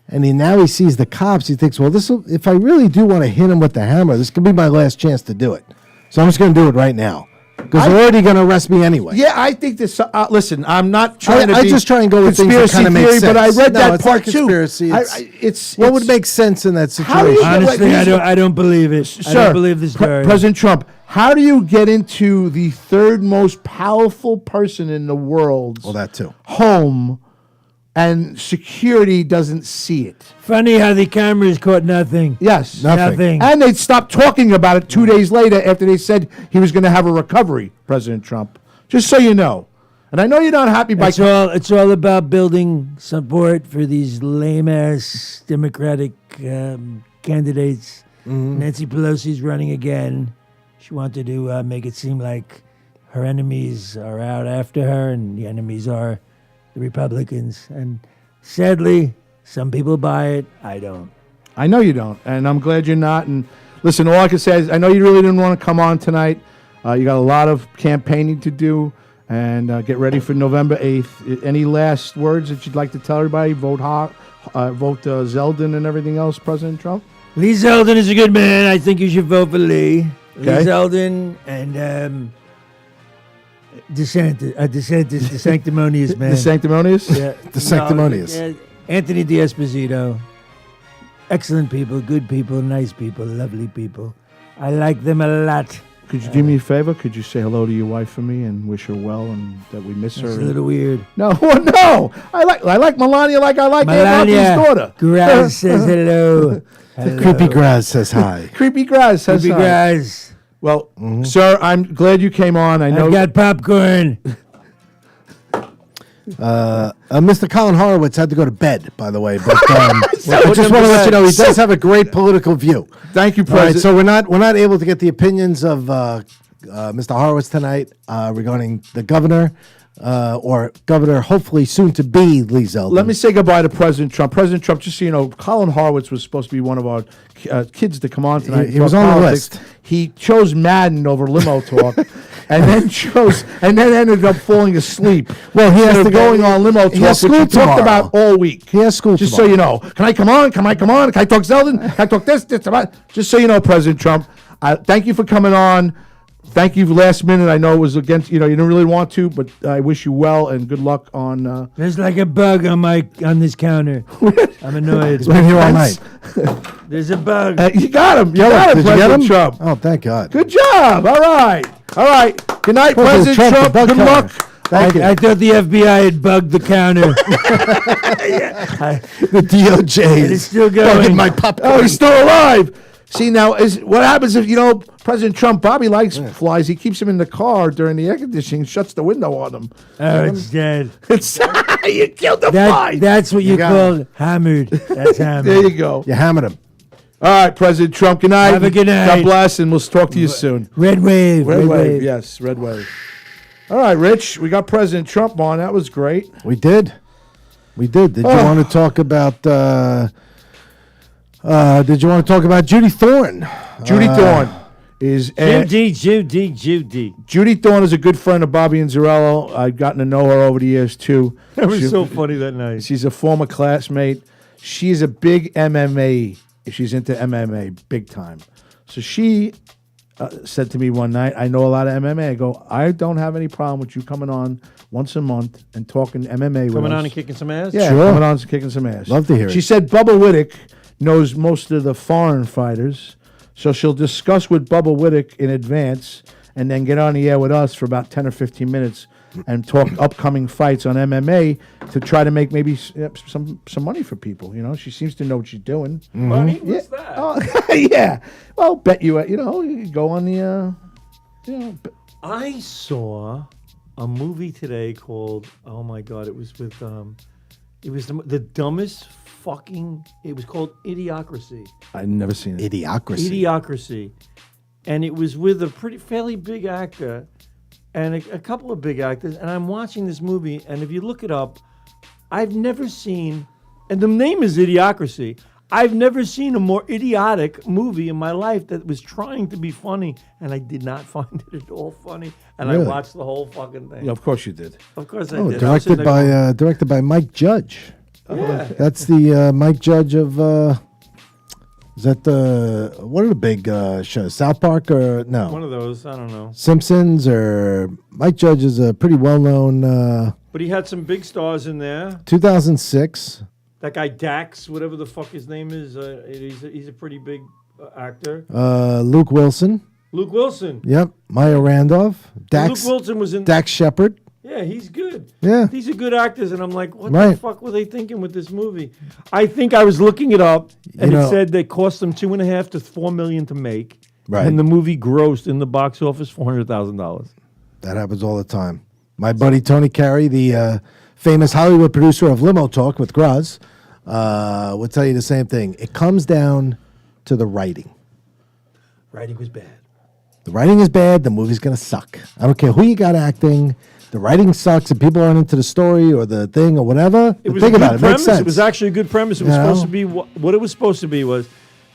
and now he sees the cops, he thinks, well, if I really do want to hit him with the hammer, this could be my last chance to do it. So I'm just going to do it right now because they're already going to arrest me anyway.
Yeah, I think this. Listen, I'm not trying to.
I
be
just try and go with things that
conspiracy
kind of make
theory,
sense.
but I read
No,
that
it's
part
not conspiracy.
too.
It's,
What
would make sense in that
How do you
situation.
get-
Honestly,
like,
I don't believe it. I don't believe the story.
President Trump, how do you get into the third most powerful person in the world's
Well, that too.
home and security doesn't see it?
Funny how the cameras caught nothing.
Yes.
Nothing.
And they stopped talking about it 2 days later after they said he was going to have a recovery, President Trump. Just so you know. And I know you're not happy by.
It's all about building support for these lame-ass Democratic candidates. Nancy Pelosi's running again. She wanted to make it seem like her enemies are out after her, and the enemies are the Republicans. And sadly, some people buy it. I don't.
I know you don't, and I'm glad you're not. And listen, all I can say is I know you really didn't want to come on tonight. You got a lot of campaigning to do, and get ready for November 8th. Any last words that you'd like to tell everybody? Vote Zeldin and everything else, President Trump?
Lee Zeldin is a good man. I think you should vote for Lee.
Okay.
Lee Zeldin and DeSantis, the sanctimonious man.
The sanctimonious?
Yeah.
The sanctimonious.
Anthony D'Esposito. Excellent people, good people, nice people, lovely people. I like them a lot.
Could you do me a favor? Could you say hello to your wife for me and wish her well and that we miss her?
It's a little weird.
No, no. I like Melania like I like
Melania
Anthony's daughter.
Graz says hello. Hello.
Creepy Graz says hi.
Creepy Graz says
Creepy
hi.
Graz.
Well, sir, I'm glad you came on. I know.
I've got popcorn.
Mr. Colin Horowitz had to go to bed, by the way. But I just
put
want to
him
let
to
you know he
bed.
does have a great political view.
Thank you,
All right,
President.
so we're not able to get the opinions of Mr. Horowitz tonight regarding the governor or governor, hopefully soon to be Lee Zeldin.
Let me say goodbye to President Trump. President Trump, just so you know, Colin Horowitz was supposed to be one of our kids to come on tonight.
He was on the list.
He chose Madden over limo talk, and then ended up falling asleep.
Well, he has
instead
to
of
go-
going on limo
he
talk,
has
which
school
he talked
tomorrow.
about all week.
He has school
Just
tomorrow.
so you know, can I come on? Can I come on? Can I talk Zeldin? Can I talk this? Just so you know, President Trump, thank you for coming on. Thank you for last minute. I know it was against, you didn't really want to, but I wish you well and good luck on.
There's like a bug on this counter. I'm annoyed.
He's been here all night.
There's a bug.
You got him. You got him,
Did you get
President
him?
Trump.
Oh, thank God.
Good job. All right. Good night,
President
President
Trump,
Trump.
the bug
Good
counter.
luck.
Thank you.
I thought the FBI had bugged the counter.
The DOJ
It's
is
still going.
bugging my popcorn.
Oh, he's still alive. See, now, what happens if, President Trump, Bobby likes flies. He keeps them in the car during the air conditioning, shuts the window on them.
Oh, it's dead.
You killed the fly.
That's what you
got
call hammered. That's hammered.
There you go.
You hammered him.
All right, President Trump, good night.
Have a good night.
God bless, and we'll talk to you soon.
Red wave.
Red wave, yes, red wave. All right, Rich, we got President Trump on. That was great.
We did. Did you want to talk about? Did you want to talk about Judy Thorne?
Judy Thorne is
Judy.
Thorne is a good friend of Bobby and Zarello. I've gotten to know her over the years too.
That was so funny that night.
She's a former classmate. She's a big MMA. She's into MMA big time. So she said to me one night, I know a lot of MMA. I go, I don't have any problem with you coming on once a month and talking MMA with us.
Coming on and kicking some ass?
Yeah,
Sure.
coming on and kicking some ass.
Love to hear
She
it.
said Bubba Whittick knows most of the foreign fighters, so she'll discuss with Bubba Whittick in advance and then get on the air with us for about 10 or 15 minutes and talk upcoming fights on MMA to try to make maybe some money for people. She seems to know what she's doing.
Money? What's that?
Oh, yeah. Well, bet you, you go on the,
I saw a movie today called, oh my God, it was with, it was the dumbest fucking, it was called Idiocracy.
I've never seen it.
Idiocracy. And it was with a fairly big actor and a couple of big actors. And I'm watching this movie, and if you look it up, I've never seen, and the name is Idiocracy. I've never seen a more idiotic movie in my life that was trying to be funny, and I did not find it at all funny. And
Really?
I watched the whole fucking thing.
Yeah, of course you did.
Of course I
Oh,
did. I was sitting
directed
there
by directed by Mike Judge.
Yeah.
That's the Mike Judge of. Is that the what are the big shows? South Park or no?
one of those, I don't know.
Simpsons or Mike Judge is a pretty well known.
But he had some big stars in there.
2006.
That guy Dax, whatever the fuck his name is, he's a pretty big actor.
Luke Wilson.
Luke Wilson.
Yep. Maya Randolph. Dax.
Luke Wilson was in.
Dax Shepard.
Yeah, he's good.
Yeah.
These are good actors, and I'm like, what the
Right.
fuck were they thinking with this movie? I think I was looking it up, and it said they cost them $2.5 to $4 million to make,
Right.
and the movie grossed in the box office $400,000.
That happens all the time. My buddy Tony Carey, the famous Hollywood producer of Limo Talk with Graz, will tell you the same thing. It comes down to the writing.
Writing was bad.
The writing is bad. The movie's going to suck. I don't care who you got acting. The writing sucks, and people aren't into the story or the thing or whatever.
It was
think
a good
about it. It makes
premise.
sense.
It was actually a good premise. It was
You
supposed
know?
to be what it was supposed to be was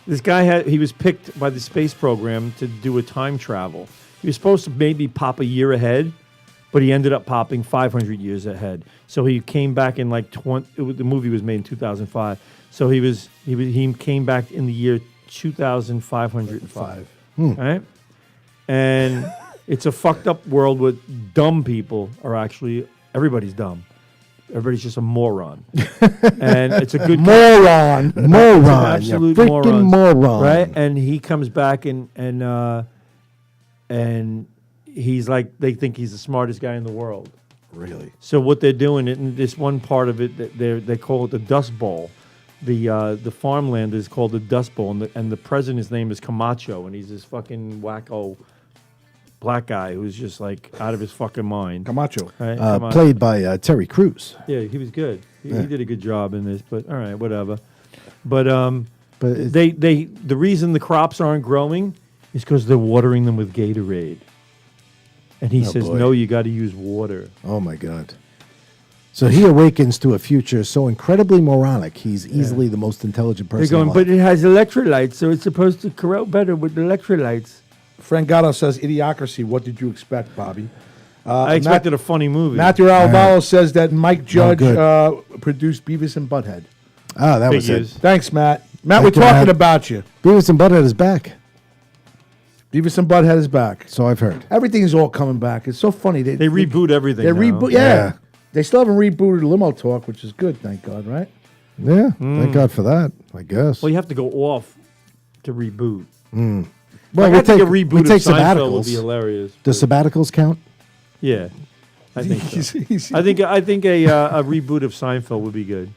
this guy he was picked by the space program to do a time travel. He was supposed to maybe pop a year ahead, but he ended up popping 500 years ahead. So he came back in like the movie was made in 2005. So he came back in the year 2505. Right? And it's a fucked up world where dumb people are actually everybody's dumb. Everybody's just a moron. And it's a good
moron.
Absolute
You're freaking moron.
Right? And he comes back and he's like they think he's the smartest guy in the world.
Really?
So what they're doing in this one part of it, they call it the Dust Bowl. The farmland is called the Dust Bowl, and the president's name is Camacho, and he's this fucking wacko black guy who's just like out of his fucking mind.
Camacho,
right? Camacho.
Played by Terry Crews.
Yeah, he was good. He did a good job in this, but all right, whatever. But
But
the reason the crops aren't growing is because they're watering them with Gatorade. And he says,
boy.
no, you got to use water.
Oh my God. So he awakens to a future so incredibly moronic. He's easily the most intelligent person.
They're going,
alive.
but it has electrolytes, so it's supposed to corrode better with electrolytes.
Frank Gatto says, Idiocracy. What did you expect, Bobby?
I expected a funny movie.
Matthew Alvaro says that Mike Judge
good.
Produced Beavis and Butthead.
Ah, that was
Figures.
it.
Thanks, Matt. Matt,
Thank
we're
you,
talking
Matt.
about you.
Beavis and Butthead is back.
Beavis and Butthead is back.
So I've heard.
Everything is all coming back. It's so funny.
They reboot everything
They
now.
reboot. Yeah. They still haven't rebooted Limo Talk, which is good, thank God, right?
Yeah, thank God for that, I guess.
Well, you have to go off to reboot.
Well,
Like, I think a reboot
we
of
take
Seinfeld would be
sabbaticals.
hilarious.
Do sabbaticals count?
Yeah, I think so. I think a reboot of Seinfeld would be good.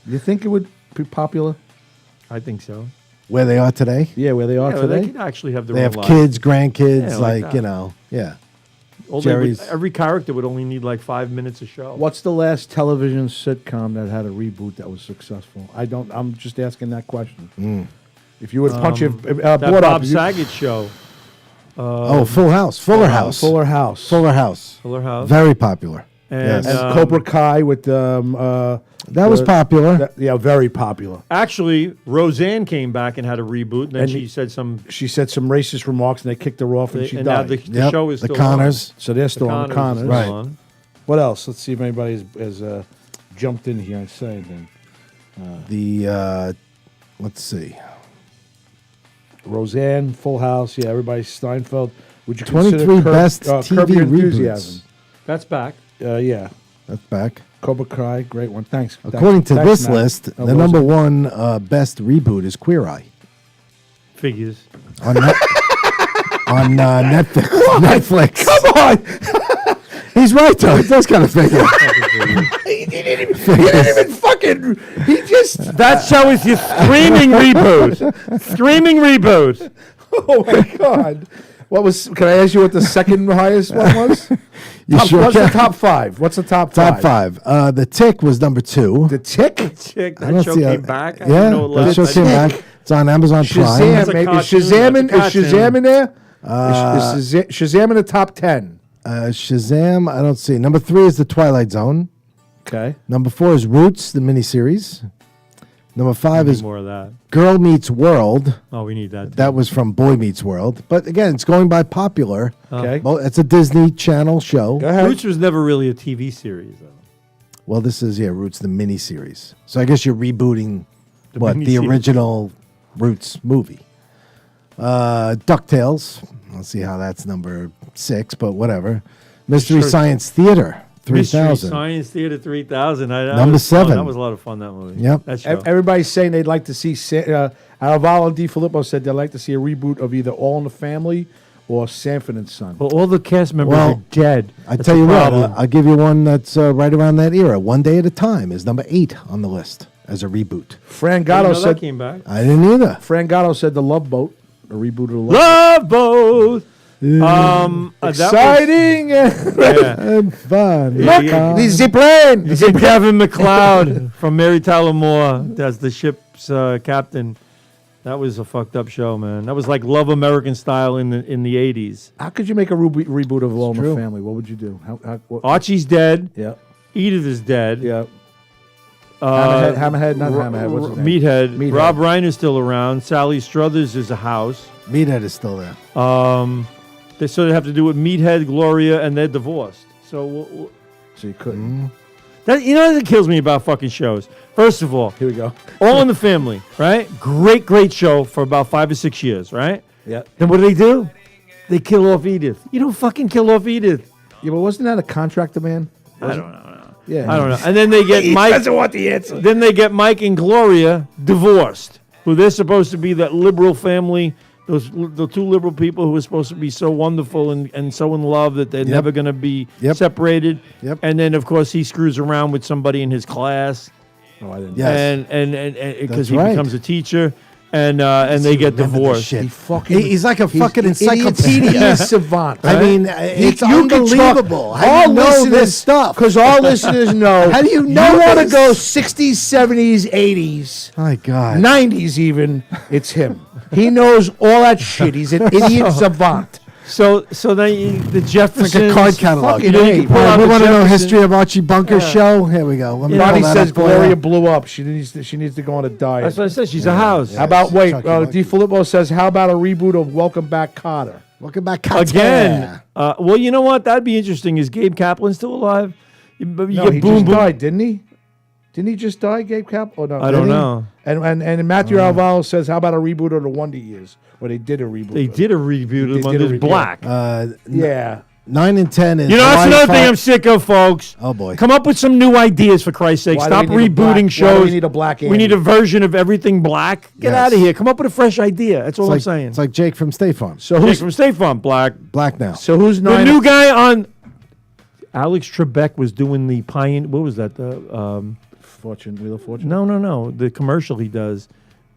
You think it would be popular?
I think so.
Where they are today?
Yeah, where they are
Yeah,
today.
they could actually have their
They
own
have
life.
kids, grandkids,
Yeah,
like,
that.
you know, yeah.
Jerry's.
Jerry's.
Every character would only need like 5 minutes a show.
What's the last television sitcom that had a reboot that was successful? I'm just asking that question. If you would punch it,
that
board
Bob
up,
Saget show.
Oh, Full House. Fuller House.
Fuller House,
Fuller House.
Fuller House.
Very popular.
And,
yes.
and Cobra Kai with
That was popular.
yeah, very popular.
Actually, Roseanne came back and had a reboot, and then
And
she said some.
She said some racist remarks, and they kicked her off, and she
and now
died.
the
Yep,
show is
the
still
Connors.
on.
So they're still on the Connors.
is
Right.
still on.
What else? Let's see if anybody has jumped in here and said anything.
Let's see.
Roseanne, Full House, yeah, everybody. Steinfeld. Would you
23
consider
best
Curb
TV
Your
reboots.
Enthusiasm?
That's back.
Yeah.
That's back.
Cobra Kai, great one. Thanks.
According to
Thanks,
this
Matt.
list,
Oh,
the number one best reboot is Queer Eye
Figures.
on, on Netflix. Netflix.
Come on!
He's right, though. It does kind of figure.
He didn't even fucking. He just.
That show is your screaming reboot. Screaming reboot.
Oh my God! What was? Can I ask you what the second highest one was?
You
Top-
sure
what's
can.
the top five? What's the top five?
Top five. The Tick was number 2.
The Tick.
Chick,
I
that
don't
show
see
came back. I
Yeah,
didn't know it
that
last
show
night.
came back. It's on Amazon Prime.
Shazam,
a
maybe. Is
cartoon,
Shazam in?
that's a
Is Shazam in there?
Uh,
Is Shazam in the top 10?
Shazam, I don't see. Number 3 is The Twilight Zone.
Okay.
Number 4 is Roots, the miniseries. Number 5
Need
is
more of that.
Girl Meets World.
Oh, we need that.
That was from Boy Meets World. But again, it's going by popular.
Okay.
Well, it's a Disney Channel show.
Go ahead.
Roots was never really a TV series, though.
Well, this is, Roots, the miniseries. So I guess you're rebooting, the
miniseries.
original Roots movie. DuckTales. Let's see how that's number 6, but whatever. Mystery
Sure.
Science Theater,
Mystery
3000.
Science Theater 3000. That
Number
was fun.
7.
That was a lot of fun, that movie.
Yep.
That show.
Everybody's saying they'd like to see. Alvaro and DiFilippo said they'd like to see a reboot of either All in the Family or Sanford and Son.
Well, all the cast members
Well,
are dead.
I
That's
tell
the
you what,
problem.
I'll give you one that's right around that era. One Day at a Time is number 8 on the list as a reboot.
Fran
I didn't
Gatto
know that
said.
came back.
I didn't either.
Fran Gatto said the Love Boat, a reboot of the Love.
Love Boat. That was-
Exciting
and fun.
Yeah, yeah.
This is the plane.
You see Kevin McLeod from Mary Tyler Moore as the ship's captain. That was a fucked up show, man. That was like Love American Style in the 80s.
How could you make a reboot of All in the
true.
Family? What would you do? What?
Archie's dead.
Yeah.
Edith is dead.
Yeah.
Hammerhead,
not Hammerhead. What's his name?
Meathead. Rob Reiner's still around. Sally Struthers is a house.
Meathead is still there.
They sort of have to do with Meathead, Gloria, and they're divorced. So
you couldn't.
That, you know what kills me about fucking shows? First of all,
here we go.
All in the Family, right? Great show for about 5 or 6 years, right?
Yeah.
Then what do? They kill off Edith. You don't fucking kill off Edith.
Yeah, but wasn't that a contract demand?
I don't know.
Yeah.
I don't know. And then they get
He
Mike.
doesn't want the answer.
Then they get Mike and Gloria divorced, who they're supposed to be that liberal family. The two liberal people who are supposed to be so wonderful and so in love that they're never going to be separated.
Yep.
And then, of course, he screws around with somebody in his class.
Oh, I didn't.
Yes.
And because he
right.
becomes a teacher, and they get divorced.
Shit.
He
He's like a fucking
He
encyclopedia.
is savant.
I mean, it's unbelievable. How do you know this stuff?
Because all listeners know.
How do you know
You want to
this?
go 60s, 70s, 80s,
My God.
90s even. It's him. He knows all that shit. He's an idiot savant.
So then the Jeffersons.
It's like a card catalog.
Fucking A.
All right, we want to know history of Archie Bunker's show. Here we go. Let me
Bonnie
pull that
says
up for you.
Gloria blew up. She needs to go on a diet.
That's what I said. She's a house.
How about
Chucky Lucky.
D. Filippo says, how about a reboot of Welcome Back, Kotter?
Welcome back, Carter.
Again. Well, you know what? That'd be interesting. Is Gabe Kaplan still alive? You
No,
get
he
Boom
just
Boom.
died, didn't he? Didn't he just die, Gabe Cap? Oh no,
I don't
did he?
know.
And Matthew Alvaro says, how about a reboot of the Wonder Years? Or they did a reboot.
They did a reboot of
They
them.
did a
There's
reboot.
Black.
Yeah.
9 and 10 is.
You know, that's
Hawaii
another thing
Five-
I'm sick of, folks.
Oh boy.
Come up with some new ideas, for Christ's sake.
Why do
Stop
we need a black-
rebooting
why
shows.
do we need a black
We need
Andy?
a version of everything black. Get
Yes.
out of here. Come up with a fresh idea. That's all I'm
It's like,
saying.
it's like Jake from State Farm.
So
Jake
who's
from State Farm, Black.
Black now.
so who's
The
nine?
new guy on Alex Trebek was doing the Pioneer. What was that? The
Fortune, Wheel of Fortune.
no. The commercial he does.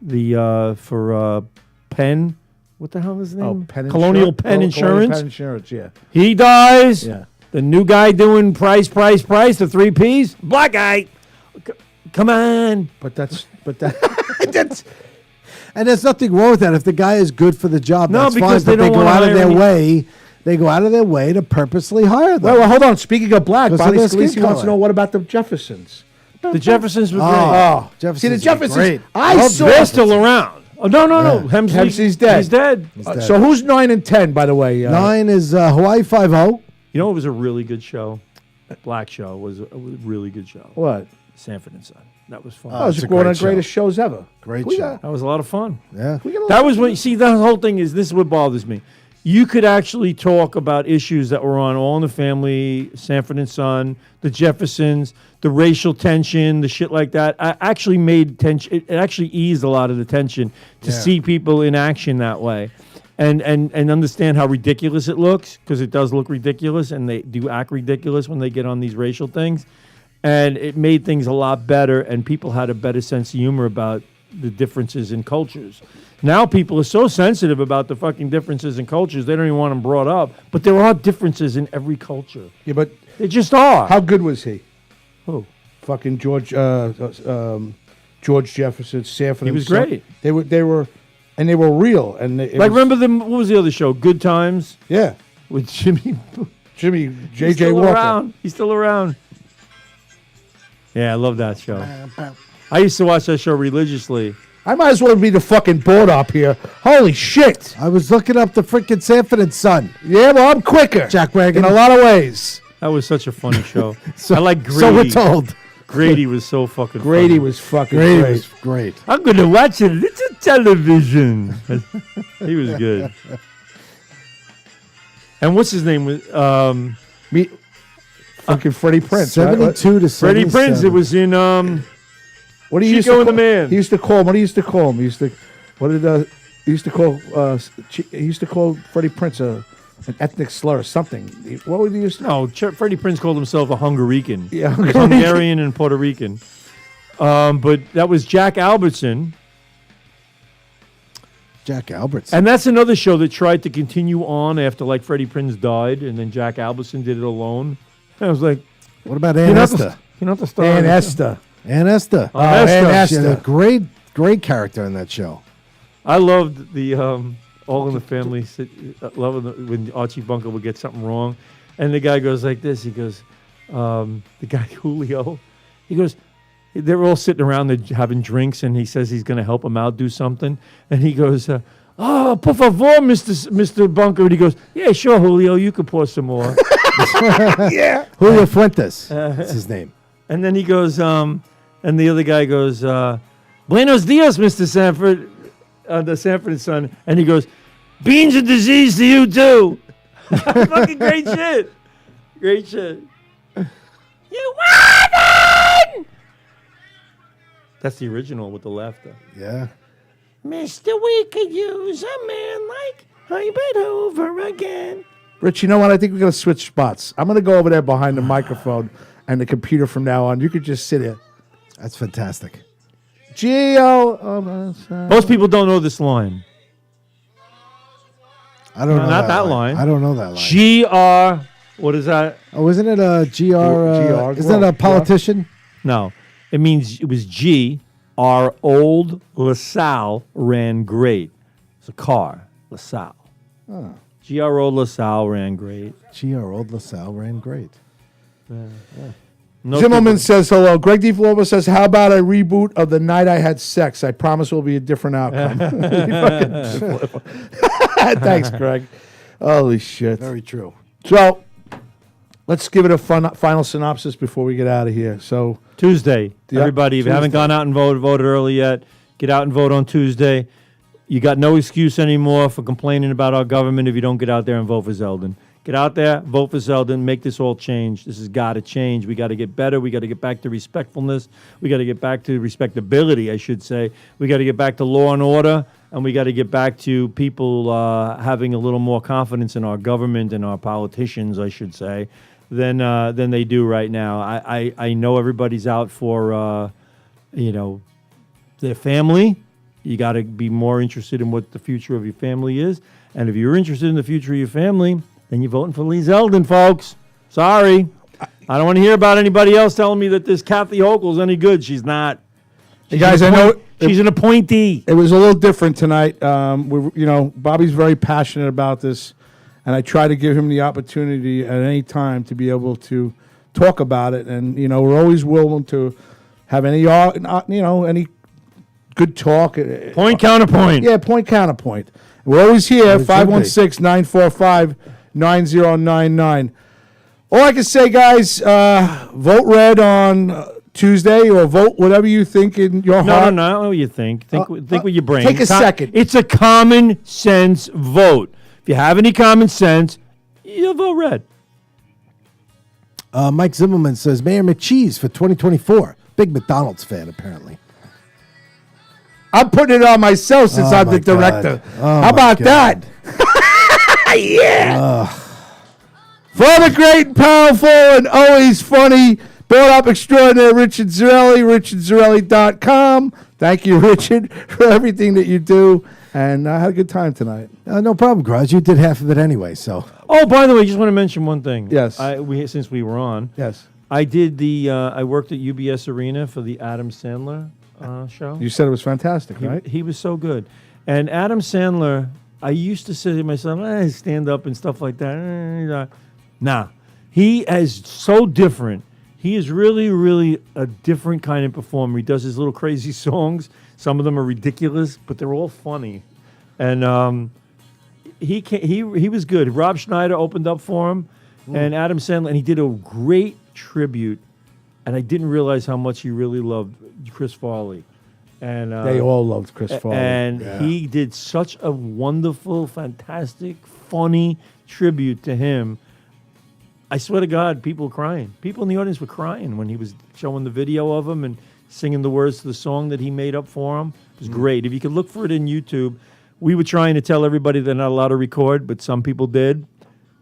The for Penn. What the hell is his name?
Oh, Penn
Colonial
Insur-
Penn
Colonial
Insurance.
Penn Insurance, yeah.
He dies.
Yeah.
The new guy doing price, the 3 Ps. Black guy. Come on.
But that's
That's, and there's nothing wrong with that. If the guy is good for the job,
No,
that's
because
fine.
they
But
don't
go
wanna
out of
hire
their
any-
way. They go out of their way to purposely hire them.
well, hold on. Speaking of black,
Because of
Bonnie
their skin
Scalisi wants to
color.
know what about the Jeffersons?
The Jeffersons were great.
Oh,
Jeffersons
see the
are
Jeffersons.
great.
I saw.
They're still around. Oh, no.
Yeah.
Hemsley's
dead.
He's dead.
dead.
So who's 9 and 10? By the way,
9 is Hawaii 5-0.
You know, it was a really good show. Black show was a really good show.
What?
Sanford and Son. That was fun.
That was
it's a
one of
great
the greatest
show.
shows ever.
Great
We
show.
got-
That was a lot of fun.
Yeah.
we got a
That
lot-
was what, see, the whole thing is, this is what bothers me. You could actually talk about issues that were on All in the Family, Sanford and Son, the Jeffersons, the racial tension, the shit like that. I actually made tension. It actually eased a lot of the tension to
Yeah.
see people in action that way, and understand how ridiculous it looks, because it does look ridiculous, and they do act ridiculous when they get on these racial things, and it made things a lot better, and people had a better sense of humor about the differences in cultures. Now people are so sensitive about the fucking differences in cultures, they don't even want them brought up. But there are differences in every culture.
Yeah, but
They just are.
how good was he?
Who?
Fucking George Jefferson, Sanford.
He
and
was
Son.
great.
They were real. And it
Like,
was-
remember what was the other show? Good Times
Yeah,
with Jimmy.
Jimmy
He's
J.J.
still
Walker.
around. He's still around. Yeah, I love that show. I used to watch that show religiously.
I might as well be the fucking board up here. Holy shit!
I was looking up the freaking Sanford and Son.
Yeah, well, I'm quicker.
Jack Wagon.
In a lot of ways.
That was such a funny show.
So-
I like Grady.
So we're told.
Grady was so fucking
Grady
funny.
was fucking
Great.
great.
was great.
I'm going to watch a little television. He was good. And what's his name?
Me, fucking Freddie Prince. right?
72 to 77.
Freddie Prinze. It was in
What do you used
Chico
to
and the
call,
Man.
He used to call him. What he used to call him? He used to. What did he used to call? He used to call Freddie Prince an ethnic slur or something. What would he used to?
No, Freddie Prinze called himself a Hungarian.
Yeah,
He was Hungarian and Puerto Rican. But that was Jack Albertson.
Jack Albertson.
And that's another show that tried to continue on after like Freddie Prinze died, and then Jack Albertson did it alone. And I was like,
what about Ann Esther?
You're not the star.
Ann Esther.
Ann Esther.
Oh, Ann
She had a great character in that show.
I loved the All in the Family. Loving when Archie Bunker would get something wrong, and the guy goes like this. He goes, the guy Julio. He goes, they're all sitting around, they're having drinks, and he says he's going to help him out do something, and he goes, "Oh, por favor, Mr. Bunker," and he goes, "Yeah, sure, Julio, you could pour some more."
Yeah,
Julio Fuentes. That's his name.
And then he goes, and the other guy goes, "Buenos dias, Mr. Sanford," the Sanford and Son, and he goes, "Beans and disease to you too." Fucking great shit. Great shit. You won! That's the original with the laughter.
Yeah.
Mister, we could use a man like Herbert Hoover again.
Rich, you know what? I think we're going to switch spots. I'm going to go over there behind the microphone and the computer from now on. You could just sit here.
That's fantastic.
Geo.
Most people don't know this line.
I don't know.
Not that line.
I don't know that line.
GR. What is that?
Oh, isn't it a GR? Isn't it a politician?
No. It means it was G. Our old LaSalle ran great. It's a car. LaSalle.
Oh.
GR old LaSalle ran great.
GR old LaSalle ran great.
No
Zimmerman
people-
says hello. Greg DeFlobo says, how about a reboot of The Night I Had Sex? I promise will be a different outcome. Thanks, Greg. Holy shit.
Very true.
So, let's give it a final synopsis before we get out of here. So
Tuesday.
Yep,
Everybody, if you haven't
Tuesday.
gone out and voted early yet, get out and vote on Tuesday. You got no excuse anymore for complaining about our government if you don't get out there and vote for Zeldin. Get out there, vote for Zeldin, make this all change. This has got to change. We got to get better. We got to get back to respectfulness. We got to get back to respectability, I should say. We got to get back to law and order, and we got to get back to people having a little more confidence in our government and our politicians, I should say, than they do right now. I know everybody's out for their family. You got to be more interested in what the future of your family is, and if you're interested in the future of your family, then you're voting for Lee Zeldin, folks. Sorry. I don't want to hear about anybody else telling me that this Kathy Hochul's any good. She's not.
Hey guys, I know
she's an appointee.
It was a little different tonight. Bobby's very passionate about this, and I try to give him the opportunity at any time to be able to talk about it. And we're always willing to have any good talk.
Point counterpoint.
Yeah, point counterpoint. We're always here. 516-945-9099. All I can say, guys, vote red on Tuesday, or vote whatever you think in your heart.
No, what you think. Think with your brain.
Take a second.
It's a common sense vote. If you have any common sense, you'll vote red.
Mike Zimmerman says, Mayor McCheese for 2024. Big McDonald's fan, apparently.
I'm putting it on myself since I'm the director. How about that? Yeah. For the great and powerful and always funny, brought up extraordinary Richard Zarelli, richardzarelli.com. Thank you, Richard, for everything that you do. And I had a good time tonight.
No problem, Grudge. You did half of it anyway, so.
Oh, by the way, just want to mention one thing.
Yes.
Since we were on.
Yes.
I did I worked at UBS Arena for the Adam Sandler show.
You said it was fantastic, right?
He was so good. And Adam Sandler, I used to say to myself, stand up and stuff like that. Nah. He is so different. He is really, really a different kind of performer. He does his little crazy songs. Some of them are ridiculous, but they're all funny. And he was good. Rob Schneider opened up for him, and Adam Sandler, and he did a great tribute. And I didn't realize how much he really loved Chris Farley. And
they all loved Chris Farley.
And he did such a wonderful, fantastic, funny tribute to him. I swear to God, people were crying. People in the audience were crying when he was showing the video of him and singing the words to the song that he made up for him. It was great. If you could look for it in YouTube, we were trying to tell everybody they're not allowed to record, but some people did.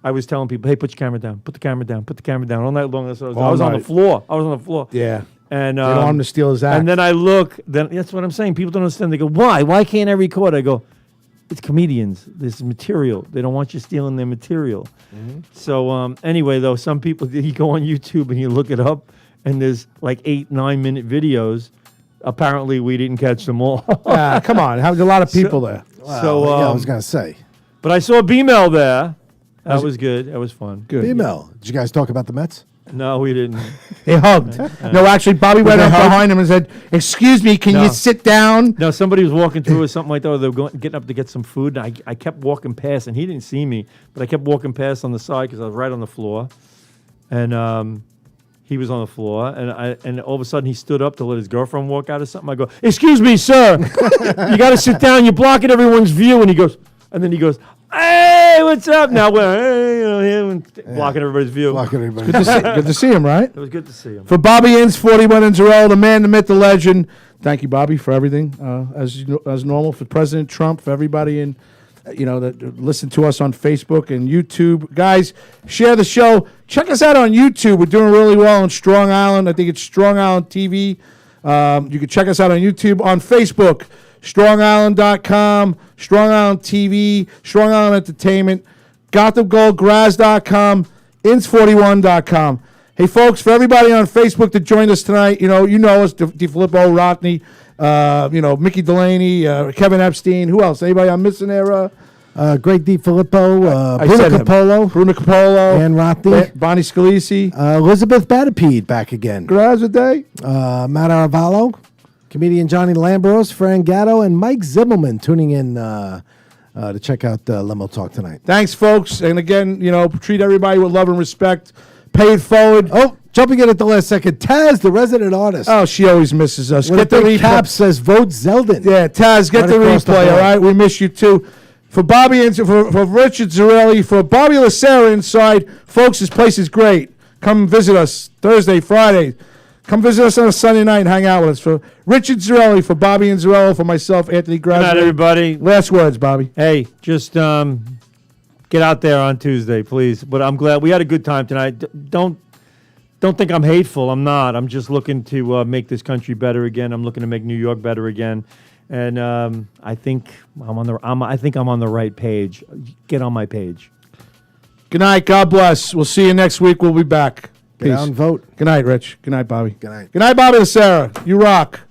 I was telling people, hey, put your camera down, put the camera down, put the camera down. All night long, I was on the floor. I was on the floor.
Yeah.
And
they don't want him to steal his act.
And then I look, that's what I'm saying. People don't understand. They go, why? Why can't I record? I go, it's comedians. This is material. They don't want you stealing their material. So anyway, though, some people, you go on YouTube and you look it up, and there's like 8-9 minute videos. Apparently, we didn't catch them all.
Come on. There's a lot of people there.
So
yeah, I was gonna say.
But I saw B-Mel there. That was good. That was fun.
Good.
Female. Did you guys talk about the Mets?
No, we didn't.
They hugged. No, actually, Bobby went up behind him and said, "Excuse me, can you sit down?"
No, somebody was walking through or something like that. Or they were getting up to get some food. And I kept walking past, and he didn't see me, but I kept walking past on the side because I was right on the floor, and he was on the floor, and all of a sudden he stood up to let his girlfriend walk out or something. I go, "Excuse me, sir, you got to sit down. You're blocking everyone's view." And then he goes, "Hey, what's up?" Now we're him and blocking everybody's view.
Good to see him, right?
It was good to see him.
For Bobby Inns, 41 Inzarello, the man, the myth, the legend. Thank you, Bobby, for everything. As normal, for President Trump, for everybody in, that listen to us on Facebook and YouTube. Guys, share the show. Check us out on YouTube. We're doing really well on Strong Island. I think it's Strong Island TV. You can check us out on YouTube, on Facebook, StrongIsland.com, Strong Island TV, Strong Island Entertainment, GothamGoldGraz.com, Ins41.com. Hey, folks, for everybody on Facebook that joined us tonight, you know us, DeFilippo, Rodney, Mickey Delaney, Kevin Epstein. Who else? Anybody I'm missing there?
Great D. Filippo,
I
Bruno
said him.
Capolo,
Ann Rothy, Bonnie Scalisi,
Elizabeth Batapede back again,
Graz a day,
Matt Aravallo, comedian Johnny Lambros, Fran Gatto, and Mike Zimmelman tuning in to check out Limo Talk tonight.
Thanks, folks. And again, treat everybody with love and respect. Pay it forward.
Oh, jumping in at the last second. Taz, the resident artist.
Oh, she always misses us.
With
Get the
big
replay.
cap says vote Zeldin.
Yeah, Taz, get
Right
the
across
replay,
the
all
board.
right? We miss you too. For Bobby and for Richard Zarelli, for Bobby Lacera inside, folks, this place is great. Come visit us Thursday, Friday. Come visit us on a Sunday night and hang out with us. For Richard Zarelli, for Bobby and Zarello, for myself, Anthony Graz.
Good night, everybody.
Last words, Bobby.
Hey, just get out there on Tuesday, please. But I'm glad we had a good time tonight. Don't think I'm hateful. I'm not. I'm just looking to make this country better again. I'm looking to make New York better again. And I think I'm on the right page. Get on my page.
Good night. God bless. We'll see you next week. We'll be back.
Get out and vote.
Good night, Rich. Good night, Bobby.
Good night.
Good night, Bobby and Sarah. You rock.